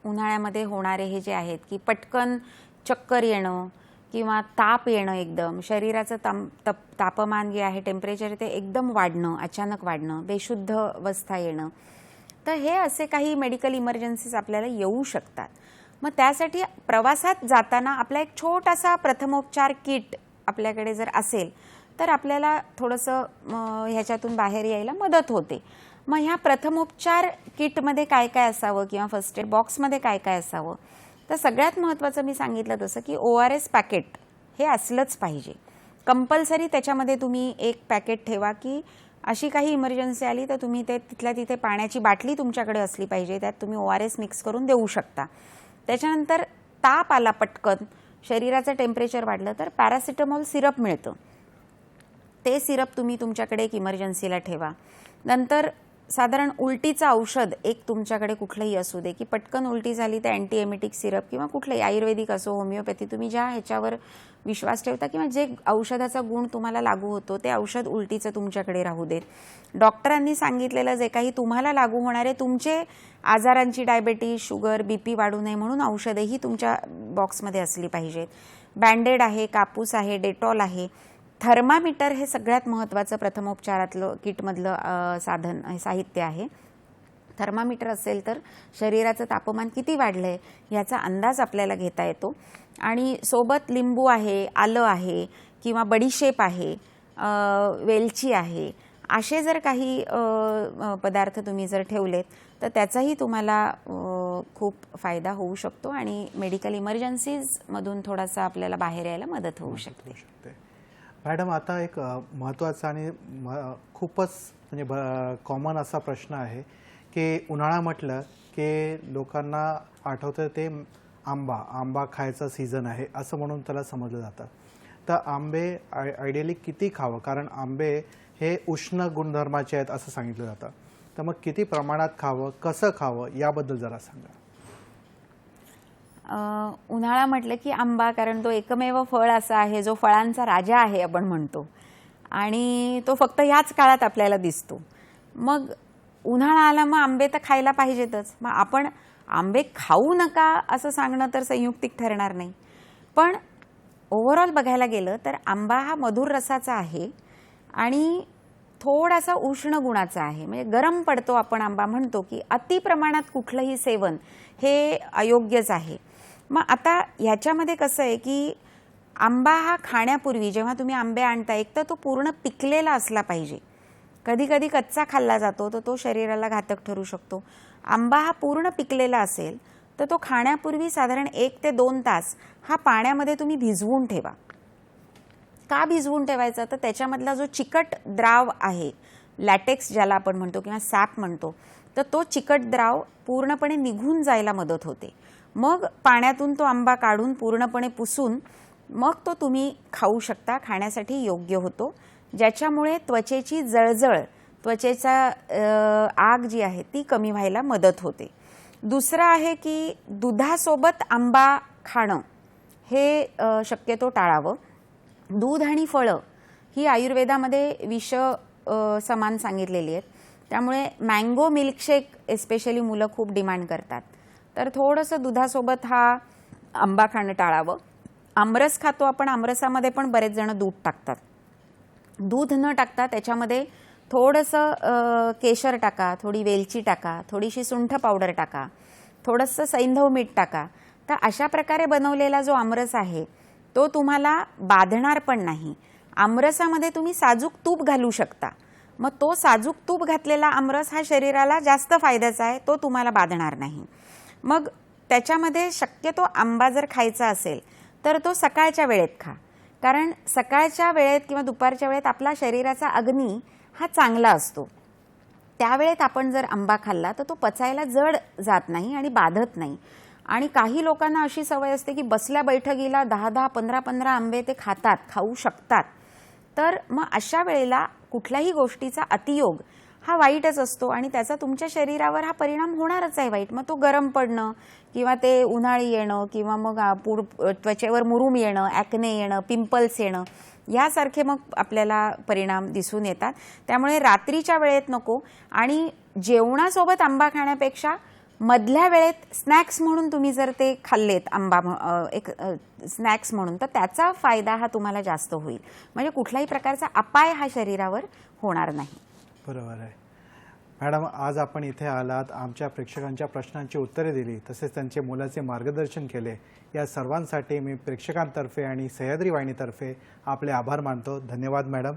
उन्हाळ्यामध्ये होणारे हे जे आहेत की पटकन चक्कर येणं किंवा ताप येणं, एकदम शरीराचं तापमान जे आहे टेम्परेचर ते एकदम वाढणं, अचानक वाढणं, बेशुद्ध अवस्था येणं, तर हे असे काही मेडिकल इमर्जन्सीज आपल्याला येऊ शकतात. मग त्यासाठी प्रवासात जाताना आपला एक छोटासा प्रथमोपचार किट आपल्याकडे जर असेल तर आपल्याला थोडंसं ह्याच्यातून बाहेर यायला मदत होते. मग ह्या प्रथमोपचार किटमध्ये काय काय असावं किंवा फर्स्ट एड बॉक्समध्ये काय काय असावं, तर सगळ्यात महत्त्वाचं मी सांगितलं तसं की ORS पॅकेट हे असलंच पाहिजे. कंपल्सरी त्याच्यामध्ये तुम्ही एक पॅकेट ठेवा की अशी काही इमर्जन्सी आली तर तुम्ही ते तिथल्या तिथे पाण्याची बाटली तुमच्याकडे असली पाहिजे, त्यात तुम्ही ORS मिक्स करून देऊ शकता. त्याच्यानंतर ताप आला पटकन, शरीराचं टेम्परेचर वाढलं तर पॅरासिटामॉल सिरप मिळतं, ते सिरप तुम्ही तुमच्याकडे एक इमर्जन्सीला ठेवा. नंतर साधारण उलटीचं औषध एक तुमच्याकडे कुठलंही असू दे की पटकन उलटी झाली तर अँटीएमेटिक सिरप किंवा कुठलंही आयुर्वेदिक असो, होमिओपॅथी, तुम्ही ज्या ह्याच्यावर विश्वास ठेवता किंवा जे औषधाचा गुण तुम्हाला लागू होतो ते औषध उलटीचं तुमच्याकडे राहू देत. डॉक्टरांनी सांगितलेलं जे काही तुम्हाला लागू होणारे तुमचे आजारांची डायबेटीज, शुगर, BP वाढू नये म्हणून औषधंही तुमच्या बॉक्समध्ये असली पाहिजेत. बँडेड आहे, कापूस आहे, डेटॉल आहे, थर्मामीटर हे सगळ्यात महत्त्वाचं प्रथमोपचारातलं किटमधलं साहित्य आहे. थर्मामीटर असेल तर शरीराचं तापमान किती वाढलं आहे ह्याचा अंदाज आपल्याला घेता येतो. आणि सोबत लिंबू आहे, आलं आहे किंवा बडीशेप आहे, वेलची आहे, असे जर काही पदार्थ तुम्ही जर ठेवलेत तर त्याचाही तुम्हाला खूप फायदा होऊ शकतो आणि मेडिकल इमर्जन्सीजमधून थोडासा आपल्याला बाहेर यायला मदत होऊ शकते. मॅडम, आता एक महत्त्वाचा आणि खूपच म्हणजे कॉमन असा प्रश्न आहे की उन्हाळा म्हटलं की लोकांना आठवतं ते आंबा खायचा सीझन आहे असं म्हणून त्याला समजलं जातं. तर आंबे आयडियली किती खावं, कारण आंबे हे उष्ण गुणधर्माचे आहेत असं सांगितलं जातं. तर मग किती प्रमाणात खावं, कसं खावं याबद्दल जरा सांगा. उन्हाळा म्हटलं की आंबा, कारण तो एकमेव फळ असा आहे जो फळांचा राजा आहे आपण म्हणतो आणि तो फक्त ह्याच काळात आपल्याला दिसतो. मग उन्हाळा आला मग आंबे तर खायला पाहिजेतच. मग आपण आंबे खाऊ नका असं सांगणं तर संयुक्तिक ठरणार नाही. पण ओव्हरऑल बघायला गेलं तर आंबा हा मधुर रसाचा आहे आणि थोडासा उष्ण गुणाचा आहे, म्हणजे गरम पडतो आपण आंबा म्हणतो की अति प्रमाणात कुठलंही सेवन हे अयोग्यच आहे. मग आता ह्याच्यामध्ये कसं आहे की आंबा हा खाण्यापूर्वी जेव्हा तुम्ही आंबे आणता एक तर तो पूर्ण पिकलेला असला पाहिजे. कधी कधी कच्चा खाल्ला जातो तर तो शरीराला घातक ठरू शकतो. आंबा हा पूर्ण पिकलेला असेल तर तो खाण्यापूर्वी साधारण 1 ते 2 तास हा पाण्यामध्ये तुम्ही भिजवून ठेवा. का भिजवून ठेवायचा, तर त्याच्यामधला जो चिकट द्राव आहे, लॅटेक्स ज्याला आपण म्हणतो किंवा सॅप म्हणतो, तर तो चिकट द्राव पूर्णपणे निघून जायला मदत होते. मग पाण्यातून तो आंबा काढून पूर्णपणे पुसून मग तो तुम्ही खाऊ शकता, खाण्यासाठी योग्य होतो, ज्याच्यामुळे त्वचेची जळजळ, त्वचेचा आग जी आहे ती कमी व्हायला मदत होते. दुसरं आहे की दुधासोबत आंबा खाणं हे शक्यतो टाळावं. दूध आणि फळं ही आयुर्वेदामध्ये विष समान सांगितलेली आहेत, त्यामुळे मँगो मिल्कशेक एस्पेशली मुलं खूप डिमांड करतात, तर थोडंसं दुधासोबत हा आंबा खाणं टाळावं. आमरस खातो आपण, आमरसामध्ये पण बरेच जण दूध टाकतात. दूध न टाकता त्याच्यामध्ये थोडंसं केशर टाका, थोडी वेलची टाका, थोडीशी सुंठ पावडर टाका, थोडंसं सैंधव मीठ टाका. तर अशा प्रकारे बनवलेला जो आमरस आहे तो तुम्हाला बाधणार पण नाही. आमरसामध्ये तुम्ही साजूक तूप घालू शकता, मग तो साजूक तूप घातलेला आमरस हा शरीराला जास्त फायद्याचा आहे, तो तुम्हाला बाधणार नाही. मग त्याच्यामध्ये शक्यतो आंबा जर खायचा असेल तर तो सकाळच्या वेळेत खा, कारण सकाळच्या वेळेत किंवा दुपारच्या वेळेत आपला शरीराचा अग्नी हा चांगला असतो. त्यावेळेत आपण जर आंबा खाल्ला तर तो पचायला जड जात नाही आणि बाधत नाही. आणि काही लोकांना अशी सवय असते की बसल्या बैठकीला 10-10, 15-15 आंबे ते खाऊ शकतात. तर मग अशा वेळेला कुठल्याही गोष्टीचा अतियोग हा वाईटच असतो आणि त्याचा तुमच्या शरीरावर हा परिणाम होणारच आहे वाईट. मग तो गरम पडणं किंवा ते उन्हाळी येणं किंवा मग त्वचेवर मुरूम येणं, ॲक्ने येणं, पिंपल्स येणं यासारखे मग आपल्याला परिणाम दिसून येतात. त्यामुळे रात्रीच्या वेळेत नको आणि जेवणासोबत आंबा खाण्यापेक्षा मधल्या वेळेत स्नॅक्स म्हणून तुम्ही जर ते खाल्लेत आंबा एक स्नॅक्स म्हणून तर त्याचा फायदा हा तुम्हाला जास्त होईल. म्हणजे कुठल्याही प्रकारचा अपाय हा शरीरावर होणार नाही. बरोबर आहे. मॅडम, आज आपण इथे आलात, आमच्या प्रेक्षकांच्या प्रश्नांची उत्तरे दिली, तसेच त्यांचे मोलाचे मार्गदर्शन केले. या सर्वांसाठी मी प्रेक्षकांतर्फे आणि सह्याद्री वाहिनीतर्फे आपले आभार मानतो. धन्यवाद मॅडम.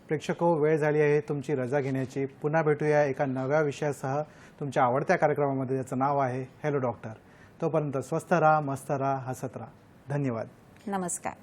प्रेक्षको, वेळ झाली आहे तुमची रजा घेण्याची. पुन्हा भेटूया एका नव्या विषयासह तुमच्या आवडत्या कार्यक्रमामध्ये, ज्याचं नाव आहे हॅलो डॉक्टर. तोपर्यंत स्वस्थ राहा, मस्त राहा, हसत राहा. धन्यवाद. नमस्कार.